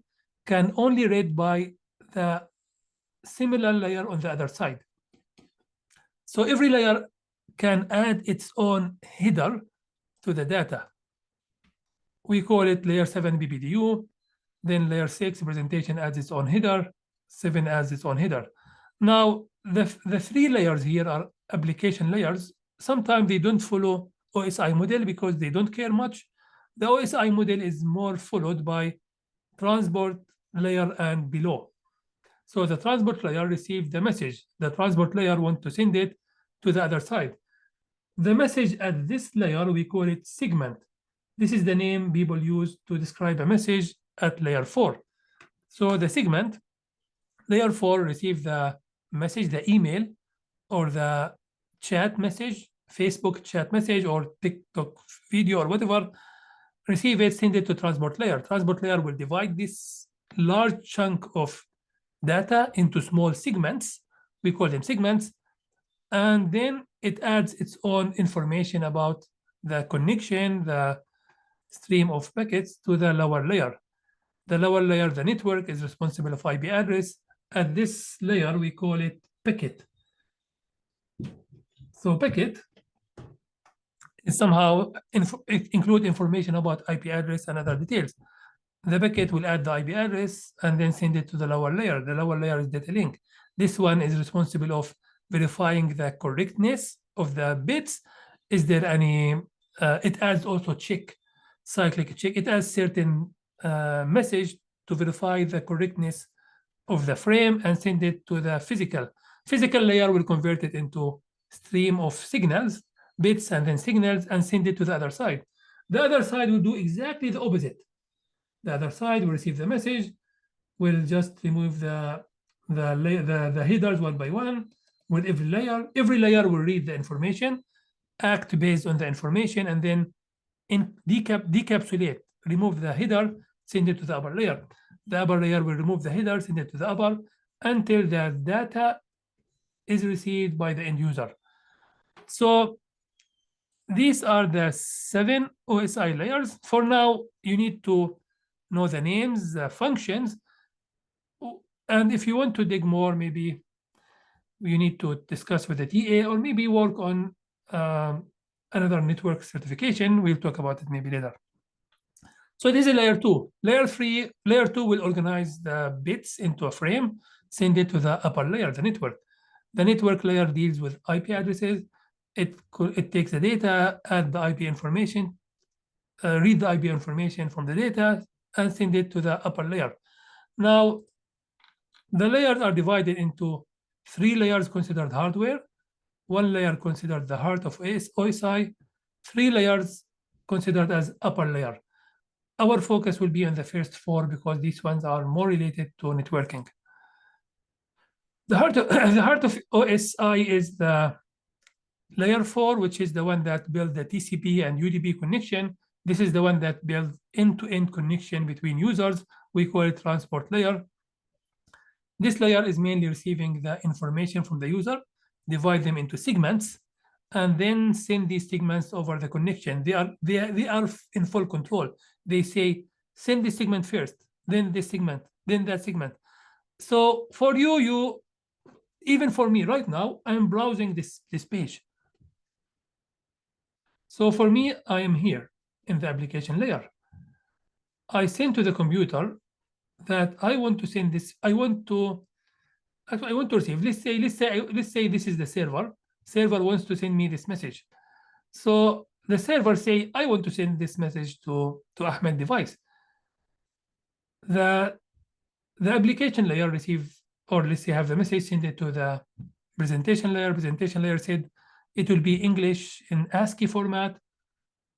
can only read by the similar layer on the other side. So every layer can add its own header to the data. We call it layer 7 BPDU. Then layer 6 presentation adds its own header, 7 adds its own header. Now, the three layers here are application layers. Sometimes they don't follow OSI model because they don't care much. The OSI model is more followed by transport layer and below. So the transport layer receives the message. The transport layer wants to send it to the other side. The message at this layer, we call it segment. This is the name people use to describe a message at layer 4. So the segment, layer 4 receives the message, the email, or the chat message, Facebook chat message, or TikTok video, or whatever. Receive it, send it to transport layer. Transport layer will divide this large chunk of data into small segments. We call them segments. And then it adds its own information about the connection, the stream of packets to the lower layer. The lower layer, the network, is responsible for IP address. At this layer, we call it packet. So packet is somehow include information about IP address and other details. The packet will add the IP address and then send it to the lower layer. The lower layer is data link. This one is responsible of verifying the correctness of the bits. Is there any, it adds also check, cyclic check. It adds certain message to verify the correctness of the frame and send it to the physical. Physical layer will convert it into stream of signals, bits and then signals, and send it to the other side. The other side will do exactly the opposite. The other side will receive the message, will just remove the headers one by one with every layer. Every layer will read the information, act based on the information, and then decapsulate, remove the header, send it to the upper layer. The upper layer will remove the header, send it to the upper, until the data is received by the end user. So these are the 7 OSI layers. For now, you need to know the names, the functions. And if you want to dig more, maybe you need to discuss with the TA or maybe work on another network certification. We'll talk about it maybe later. So this is layer 2. Layer 2 will organize the bits into a frame, send it to the upper layer, the network. The network layer deals with IP addresses. It takes the data, add the IP information, read the IP information from the data, and send it to the upper layer. Now, the layers are divided into 3 layers considered hardware, 1 layer considered the heart of OSI, 3 layers considered as upper layer. Our focus will be on the first 4 because these ones are more related to networking. The heart of OSI is the layer 4, which is the one that builds the TCP and UDP connection. This is the one that builds end-to-end connection between users. We call it transport layer. This layer is mainly receiving the information from the user, divide them into segments, and then send these segments over the connection. They are in full control. They say, send this segment first, then this segment, then that segment. So for you, even for me right now, I'm browsing this page. So for me, I am here in the application layer. I send to the computer that I want to send this. I want to receive. Let's say this is the server. Server wants to send me this message. So the server say, I want to send this message to Ahmed device. The application layer receive, or let's say have the message send it to the presentation layer. Presentation layer said it will be English in ASCII format.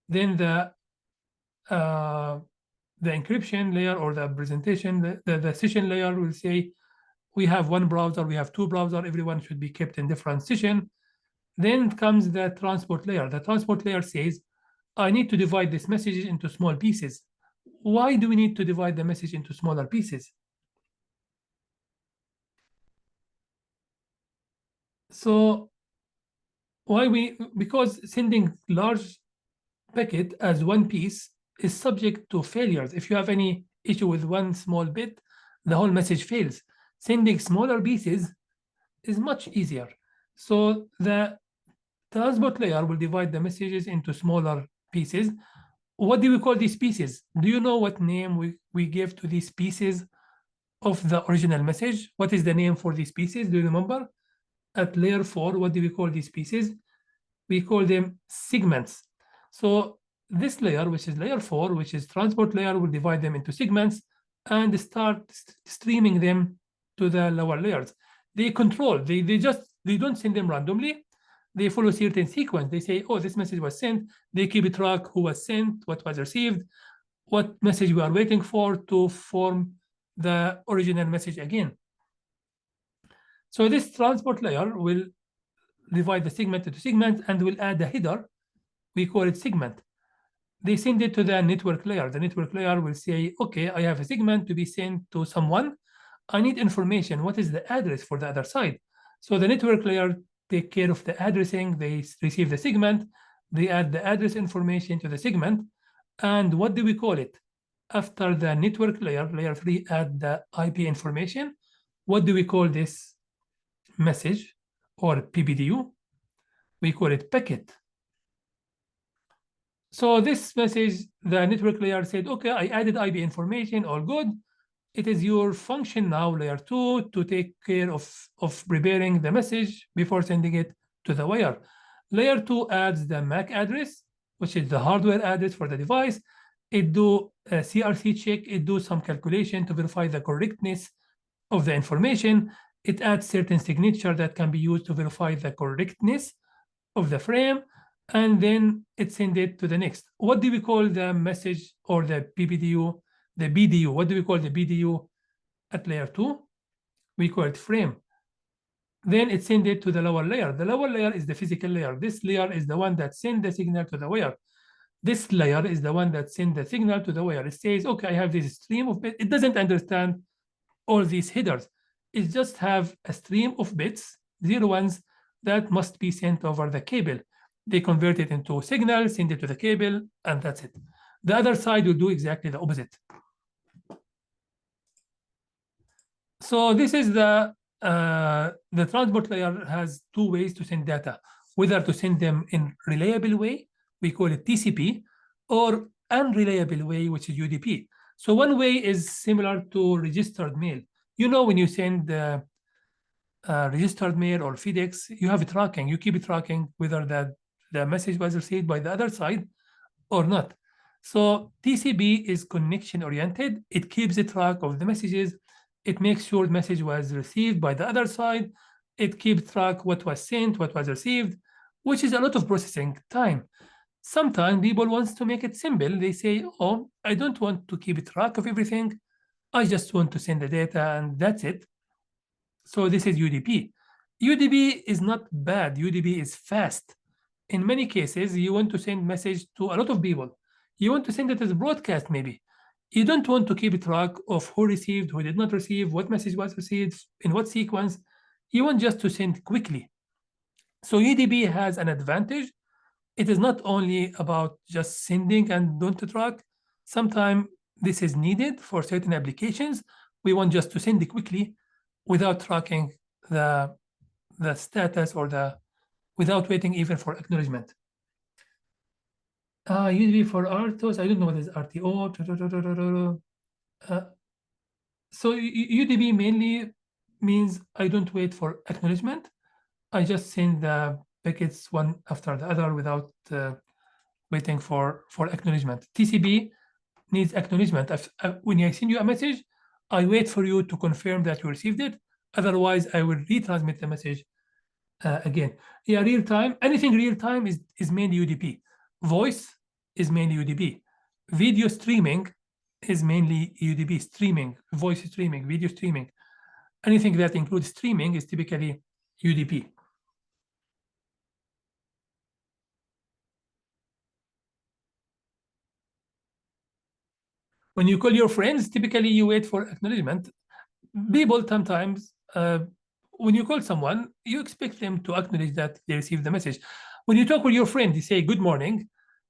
Then the encryption layer or the presentation, the session layer will say, we have 1 browser, we have 2 browsers, everyone should be kept in different session. Then comes the transport layer. The transport layer says, I need to divide this message into small pieces. Why do we need to divide the message into smaller pieces? So because sending large packet as 1 piece is subject to failures. If you have any issue with 1 small bit, the whole message fails. Sending smaller pieces is much easier. So the transport layer will divide the messages into smaller pieces. What do we call these pieces? Do you know what name we give to these pieces of the original message? What is the name for these pieces? Do you remember? At layer 4, what do we call these pieces? We call them segments. So this layer, which is layer 4, which is transport layer, will divide them into segments and start streaming them to the lower layers. They control, they don't send them randomly. They follow certain sequence. They say, oh, this message was sent. They keep track who was sent, what was received, what message we are waiting for to form the original message again. So this transport layer will divide the segment into segments and will add a header. We call it segment. They send it to the network layer. The network layer will say, okay, I have a segment to be sent to someone. I need information. What is the address for the other side? So the network layer take care of the addressing. They receive the segment. They add the address information to the segment. And what do we call it? After the network layer, layer 3, add the IP information. What do we call this message or PBDU? We call it packet. So this message, the network layer said, okay, I added IP information, all good. It is your function now, layer 2, to take care of preparing the message before sending it to the wire. Layer 2 adds the MAC address, which is the hardware address for the device. It do a CRC check. It do some calculation to verify the correctness of the information. It adds certain signature that can be used to verify the correctness of the frame. And then it sends it to the next. What do we call the message or the PBDU? The BDU. What do we call the BDU at layer 2? We call it frame. Then it sends it to the lower layer. The lower layer is the physical layer. This layer is the one that sends the signal to the wire. This layer is the one that sends the signal to the wire. It says, okay, I have this stream of bits. It doesn't understand all these headers. It just have a stream of bits, 0 ones, that must be sent over the cable. They convert it into signal, send it to the cable, and that's it. The other side will do exactly the opposite. So this is the transport layer has two ways to send data, whether to send them in reliable way, we call it TCP, or unreliable way, which is UDP. So one way is similar to registered mail. You know, when you send registered mail or FedEx, you have tracking, you keep tracking whether the message was received by the other side or not. So TCP is connection oriented. It keeps a track of the messages. It makes sure the message was received by the other side. It keeps track what was sent, what was received, which is a lot of processing time. Sometimes people want to make it simple. They say, oh, I don't want to keep track of everything. I just want to send the data and that's it. So this is UDP. UDP is not bad. UDP is fast. In many cases, you want to send message to a lot of people. You want to send it as a broadcast, maybe. You don't want to keep track of who received, who did not receive, what message was received, in what sequence. You want just to send quickly. So UDP has an advantage. It is not only about just sending and don't track. Sometimes this is needed for certain applications. We want just to send it quickly without tracking the status or without waiting even for acknowledgement. UDP for RTOS, I don't know what is RTO. So UDP mainly means I don't wait for acknowledgement. I just send the packets one after the other without waiting for acknowledgement. TCP needs acknowledgement. When I send you a message, I wait for you to confirm that you received it. Otherwise, I will retransmit the message again. Yeah, real time. Anything real time is mainly UDP. Voice is mainly UDP. Video streaming is mainly UDP. Streaming, voice streaming, video streaming. Anything that includes streaming is typically UDP. When you call your friends, typically you wait for acknowledgement. People sometimes, when you call someone, you expect them to acknowledge that they received the message. When you talk with your friend, you say, good morning.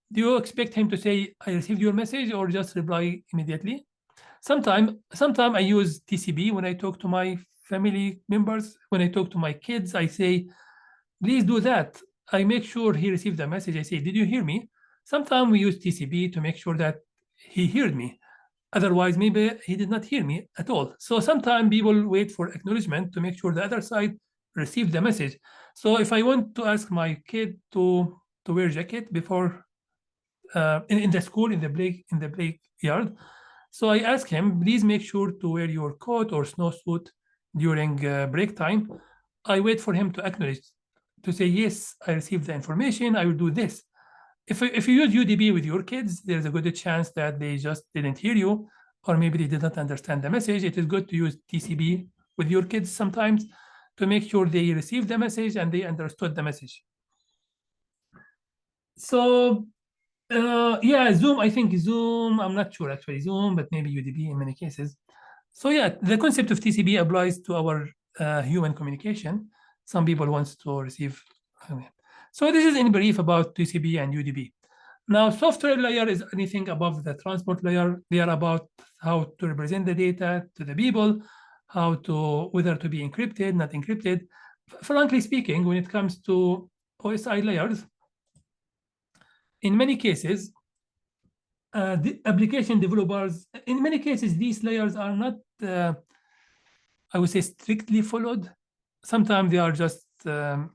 Do you expect him to say, I received your message, or just reply immediately? Sometimes I use TCP when I talk to my family members. When I talk to my kids, I say, please do that. I make sure he received the message. I say, did you hear me? Sometimes we use TCP to make sure that he heard me. Otherwise, maybe he did not hear me at all. So sometimes people wait for acknowledgement to make sure the other side received the message. So if I want to ask my kid to wear a jacket before in the school, in the playground, so I ask him, please make sure to wear your coat or snowsuit during break time. I wait for him to acknowledge, to say, yes, I received the information, I will do this. If you use UDP with your kids, there's a good chance that they just didn't hear you, or maybe they did not understand the message. It is good to use TCP with your kids sometimes to make sure they received the message and they understood the message. So yeah, Zoom, I think Zoom, I'm not sure actually Zoom, but maybe UDP in many cases. So yeah, the concept of TCP applies to our human communication. Some people want to receive. So this is in brief about TCP and UDP. Now, software layer is anything above the transport layer. They are about how to represent the data to the people, whether to be encrypted, not encrypted. Frankly speaking, when it comes to OSI layers, in many cases, the application developers, in many cases, these layers are not, I would say, strictly followed. Sometimes they are just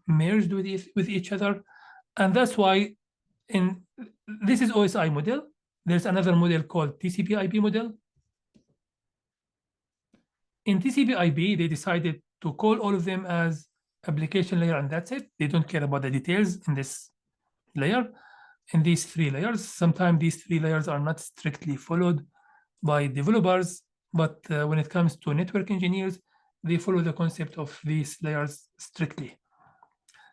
merged with each other. And that's why this is OSI model. There's another model called TCP/IP model. In TCP/IP, they decided to call all of them as application layer, and that's it. They don't care about the details in this layer. In these three layers, sometimes these three layers are not strictly followed by developers, but when it comes to network engineers, they follow the concept of these layers strictly.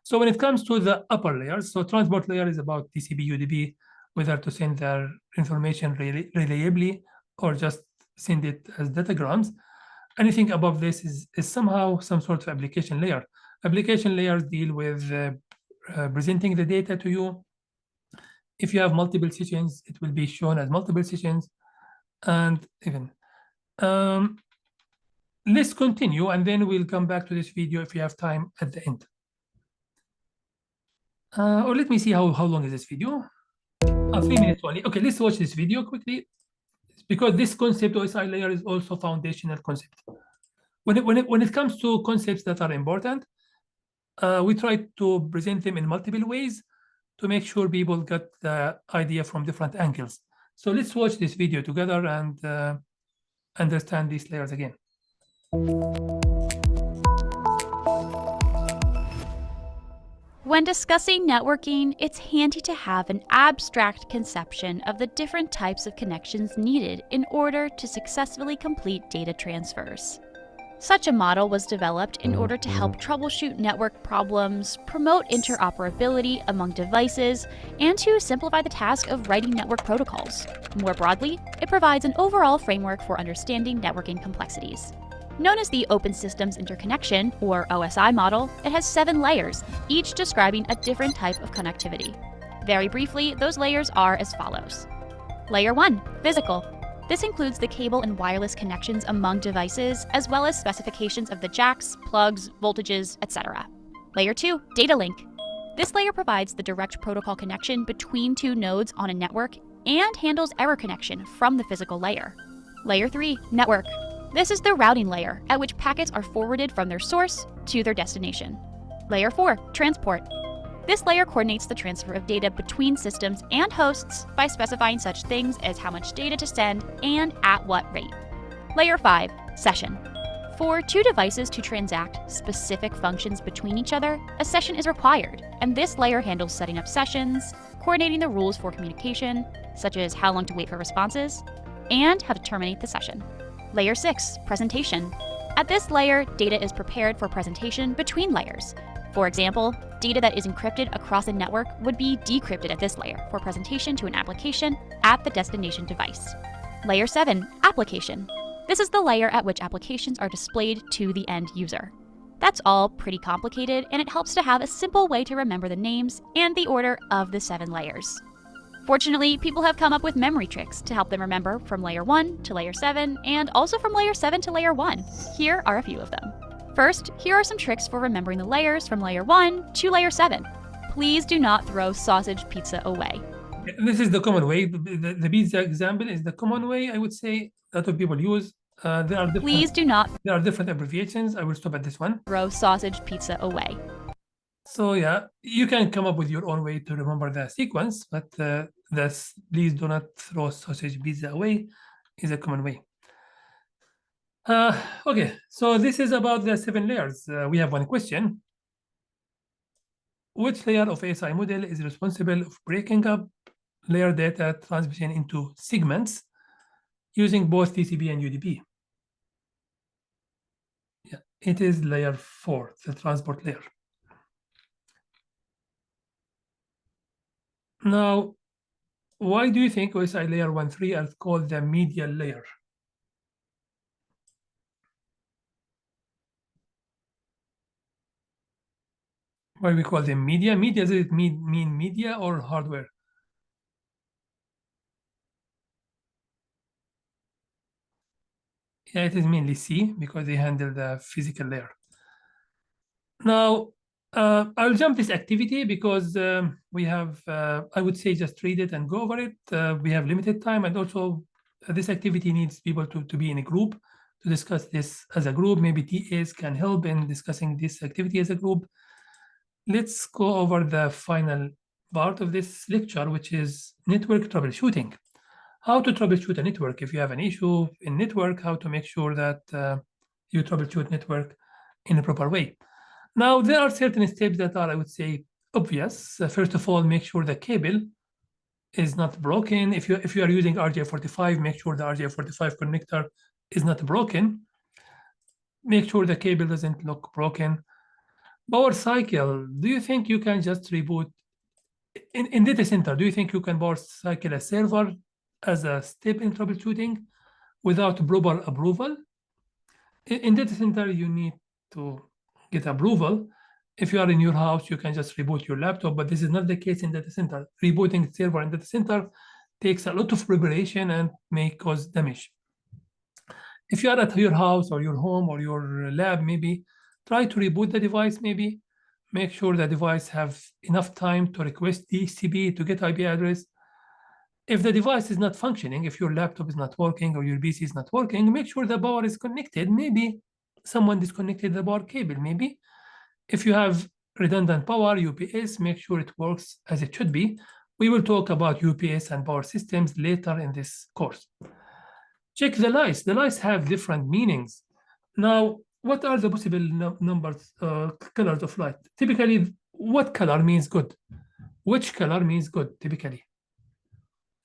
So when it comes to the upper layers, so transport layer is about TCP, UDP, whether to send their information reliably or just send it as datagrams. Anything above this is somehow some sort of application layer. Application layers deal with presenting the data to you. If you have multiple sessions, it will be shown as multiple sessions. And even let's continue, and then we'll come back to this video if we have time at the end. Or let me see how long is this video. 3 minutes only. Okay, let's watch this video quickly, because this concept OSI layer is also foundational concept. When it comes to concepts that are important, we try to present them in multiple ways to make sure people get the idea from different angles. So let's watch this video together and understand these layers again. When discussing networking, it's handy to have an abstract conception of the different types of connections needed in order to successfully complete data transfers. Such a model was developed in order to help troubleshoot network problems, promote interoperability among devices, and to simplify the task of writing network protocols. More broadly, it provides an overall framework for understanding networking complexities. Known as the Open Systems Interconnection, or OSI model, it has 7 layers, each describing a different type of connectivity. Very briefly, those layers are as follows. Layer 1, physical. This includes the cable and wireless connections among devices, as well as specifications of the jacks, plugs, voltages, etc. Layer 2, data link. This layer provides the direct protocol connection between 2 nodes on a network and handles error connection from the physical layer. Layer 3, network. This is the routing layer, at which packets are forwarded from their source to their destination. Layer 4, transport. This layer coordinates the transfer of data between systems and hosts by specifying such things as how much data to send and at what rate. Layer 5, session. For 2 devices to transact specific functions between each other, a session is required, and this layer handles setting up sessions, coordinating the rules for communication, such as how long to wait for responses, and how to terminate the session. Layer 6, presentation. At this layer, data is prepared for presentation between layers. For example, data that is encrypted across a network would be decrypted at this layer for presentation to an application at the destination device. Layer 7, application. This is the layer at which applications are displayed to the end user. That's all pretty complicated, and it helps to have a simple way to remember the names and the order of the 7 layers. Fortunately, people have come up with memory tricks to help them remember from layer 1 to layer 7, and also from layer 7 to layer 1. Here are a few of them. First, here are some tricks for remembering the layers from layer 1 to layer 7. Please do not throw sausage pizza away. This is the common way. The pizza example is the common way, I would say, that people use. Please do not There are different abbreviations. I will stop at this one. Throw sausage pizza away. So yeah, you can come up with your own way to remember the sequence, but this please do not throw sausage pizza away is a common way. Okay, so this is about the 7 layers. We have one question. Which layer of ASI model is responsible for breaking up layer data transmission into segments using both TCP and UDP? Yeah, it is layer 4, the transport layer. Now, why do you think OSI layer 1, 3 are called the medial layer? Why we call them media? Media, does it mean media or hardware? Yeah, it is mainly C because they handle the physical layer. Now, I'll jump this activity because we have, I would say just read it and go over it. We have limited time, and also this activity needs people to be in a group to discuss this as a group. Maybe TAs can help in discussing this activity as a group. Let's go over the final part of this lecture, which is network troubleshooting. How to troubleshoot a network if you have an issue in network, how to make sure that you troubleshoot network in a proper way. Now, there are certain steps that are, I would say, obvious. First of all, make sure the cable is not broken. If you are using RJ45, make sure the RJ45 connector is not broken. Make sure the cable doesn't look broken. Power cycle, do you think you can just reboot? In data center, do you think you can power cycle a server as a step in troubleshooting without proper approval? In data center, you need to get approval. If you are in your house, you can just reboot your laptop, but this is not the case in data center. Rebooting server in data center takes a lot of preparation and may cause damage. If you are at your house or your home or your lab, maybe try to reboot the device, maybe make sure the device have enough time to request DHCP to get IP address. If the device is not functioning, if your laptop is not working or your PC is not working, make sure the power is connected. Maybe someone disconnected the power cable, maybe. If you have redundant power, UPS, make sure it works as it should be. We will talk about UPS and power systems later in this course. Check the lights. The lights have different meanings. Now, what are the possible numbers, colors of light? Typically, what color means good? Which color means good, typically?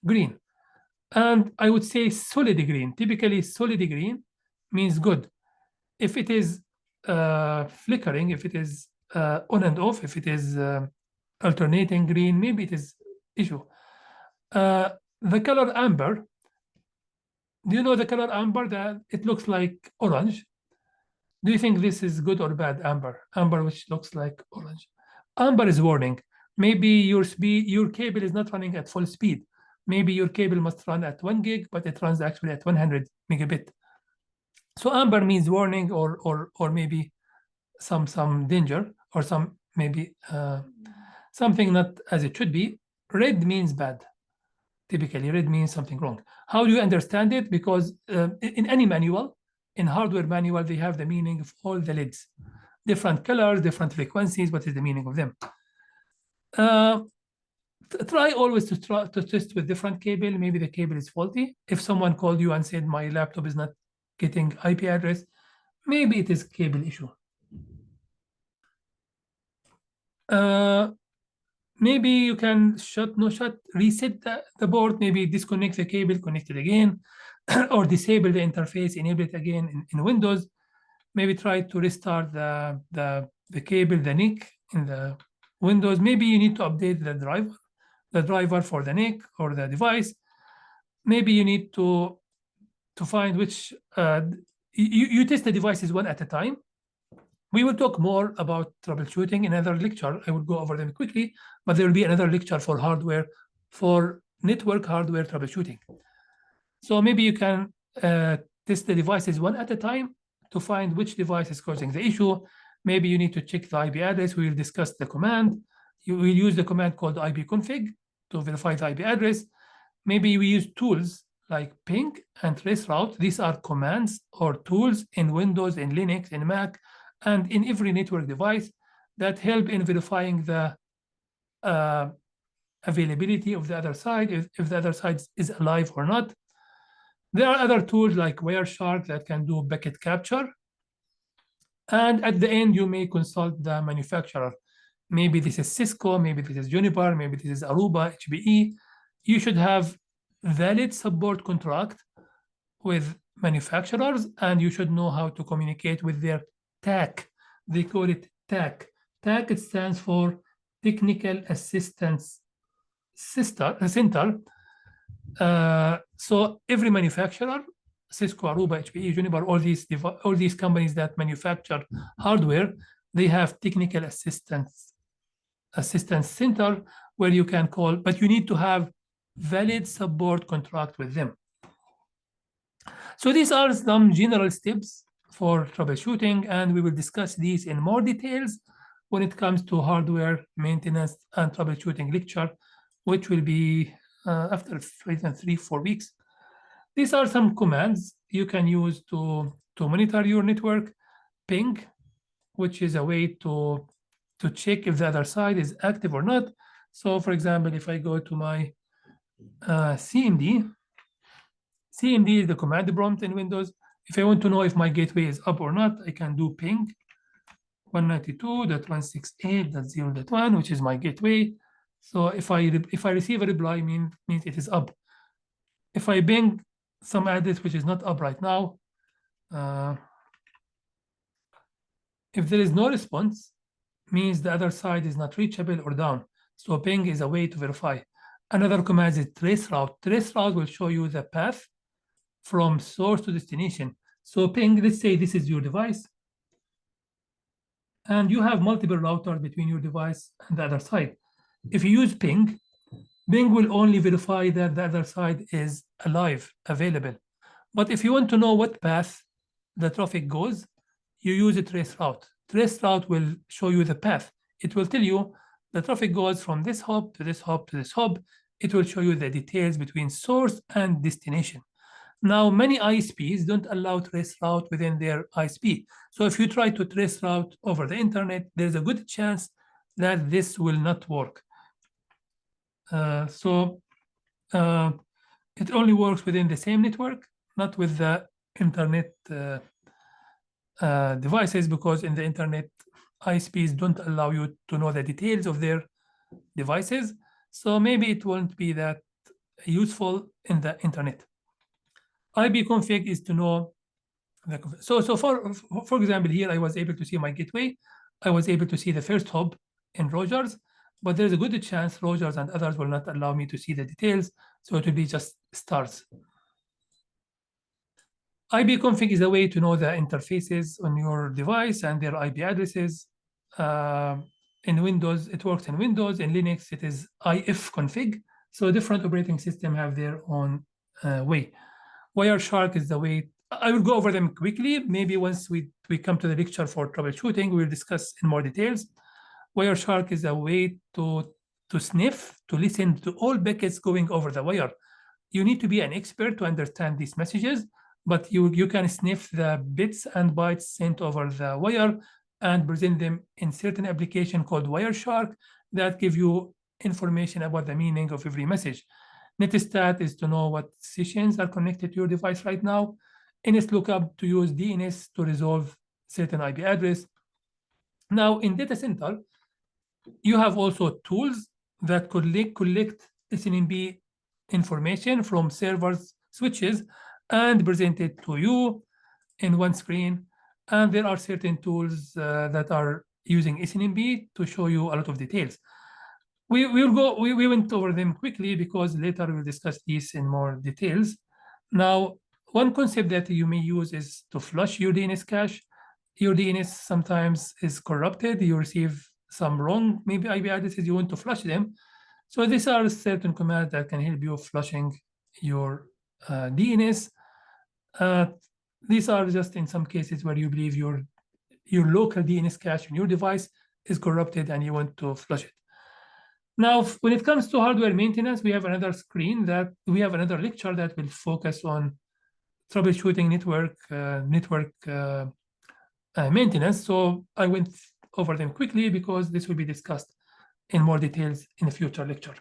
Green. And I would say solid green. Typically, solid green means good. If it is flickering, if it is on and off, if it is alternating green, maybe it is issue. The color amber, do you know the color amber, that it looks like orange? Do you think this is good or bad, amber? Amber, which looks like orange. Amber is warning. Maybe your cable is not running at full speed. Maybe your cable must run at 1 gig, but it runs actually at 100 megabit. So amber means warning, or maybe some danger, or some maybe something not as it should be. Red means bad. Typically, red means something wrong. How do you understand it? Because in any manual, in hardware manual, they have the meaning of all the LEDs. Different colors, different frequencies, what is the meaning of them? Try always to test with different cable. Maybe the cable is faulty. If someone called you and said, my laptop is not getting IP address, maybe it is cable issue. Maybe you can reset the board, maybe disconnect the cable, connect it again, or disable the interface, enable it again in Windows. Maybe try to restart the cable, the NIC in the Windows. Maybe you need to update the driver for the NIC or the device. Maybe you need to find which, you test the devices one at a time. We will talk more about troubleshooting in another lecture. I will go over them quickly, but there will be another lecture for hardware, for network hardware troubleshooting. So maybe you can test the devices one at a time to find which device is causing the issue. Maybe you need to check the IP address. We will discuss the command. You will use the command called ipconfig to verify the IP address. Maybe we use tools like ping and traceroute. These are commands or tools in Windows, in Linux, in Mac, and in every network device that help in verifying the availability of the other side, if the other side is alive or not. There are other tools like Wireshark that can do packet capture. And at the end, you may consult the manufacturer. Maybe this is Cisco, maybe this is Juniper, maybe this is Aruba, HPE. You should have valid support contract with manufacturers, and you should know how to communicate with their TAC. They call it TAC. TAC, it stands for Technical Assistance Center. So every manufacturer, Cisco, Aruba, HPE, Juniper, all these companies that manufacture hardware, they have technical assistance center where you can call, but you need to have valid support contract with them. So these are some general steps for troubleshooting, and we will discuss these in more details when it comes to hardware maintenance and troubleshooting lecture, which will be after 3-4 weeks. These are some commands you can use to monitor your network. Ping, which is a way to check if the other side is active or not. So for example, if I go to my CMD is the command prompt in Windows. If I want to know if my gateway is up or not, I can do ping 192.168.0.1, which is my gateway. So if I receive a reply, means it is up. If I ping some address which is not up right now, if there is no response, means the other side is not reachable or down. So ping is a way to verify. Another command is traceroute. Traceroute will show you the path from source to destination. So ping, let's say this is your device, and you have multiple routers between your device and the other side. If you use ping will only verify that the other side is alive, available. But if you want to know what path the traffic goes, you use a trace route. Trace route will show you the path. It will tell you the traffic goes from this hub to this hub to this hub. It will show you the details between source and destination. Now, many ISPs don't allow trace route within their ISP. So if you try to trace route over the internet, there's a good chance that this will not work. It only works within the same network, not with the internet devices, because in the internet, ISPs don't allow you to know the details of their devices. So maybe it won't be that useful in the internet. IPconfig is to know the so for example, here I was able to see my gateway. I was able to see the first hub in Rogers, but there's a good chance Rogers and others will not allow me to see the details, so it will be just stars. IPconfig is a way to know the interfaces on your device and their IP addresses. In Windows, it works in Windows. In Linux, it is ifconfig. So different operating systems have their own way. Wireshark is the way. I will go over them quickly. Maybe once we come to the lecture for troubleshooting, we'll discuss in more details. Wireshark is a way to sniff, to listen to all packets going over the wire. You need to be an expert to understand these messages, but you can sniff the bits and bytes sent over the wire and present them in certain application called Wireshark that give you information about the meaning of every message. Netstat is to know what sessions are connected to your device right now. NSLookup to use DNS to resolve certain IP address. Now in data center, you have also tools that collect SNMP information from servers, switches, and present it to you in one screen. And there are certain tools that are using SNMP to show you a lot of details. We went over them quickly because later we'll discuss these in more details. Now, one concept that you may use is to flush your DNS cache. Your DNS sometimes is corrupted. You receive some wrong maybe IP addresses. You want to flush them. So these are certain commands that can help you flushing your DNS. These are just in some cases where you believe your local DNS cache on your device is corrupted and you want to flush it. Now, when it comes to hardware maintenance, we have another screen that we have another lecture that will focus on troubleshooting network maintenance. So I went over them quickly because this will be discussed in more details in a future lecture.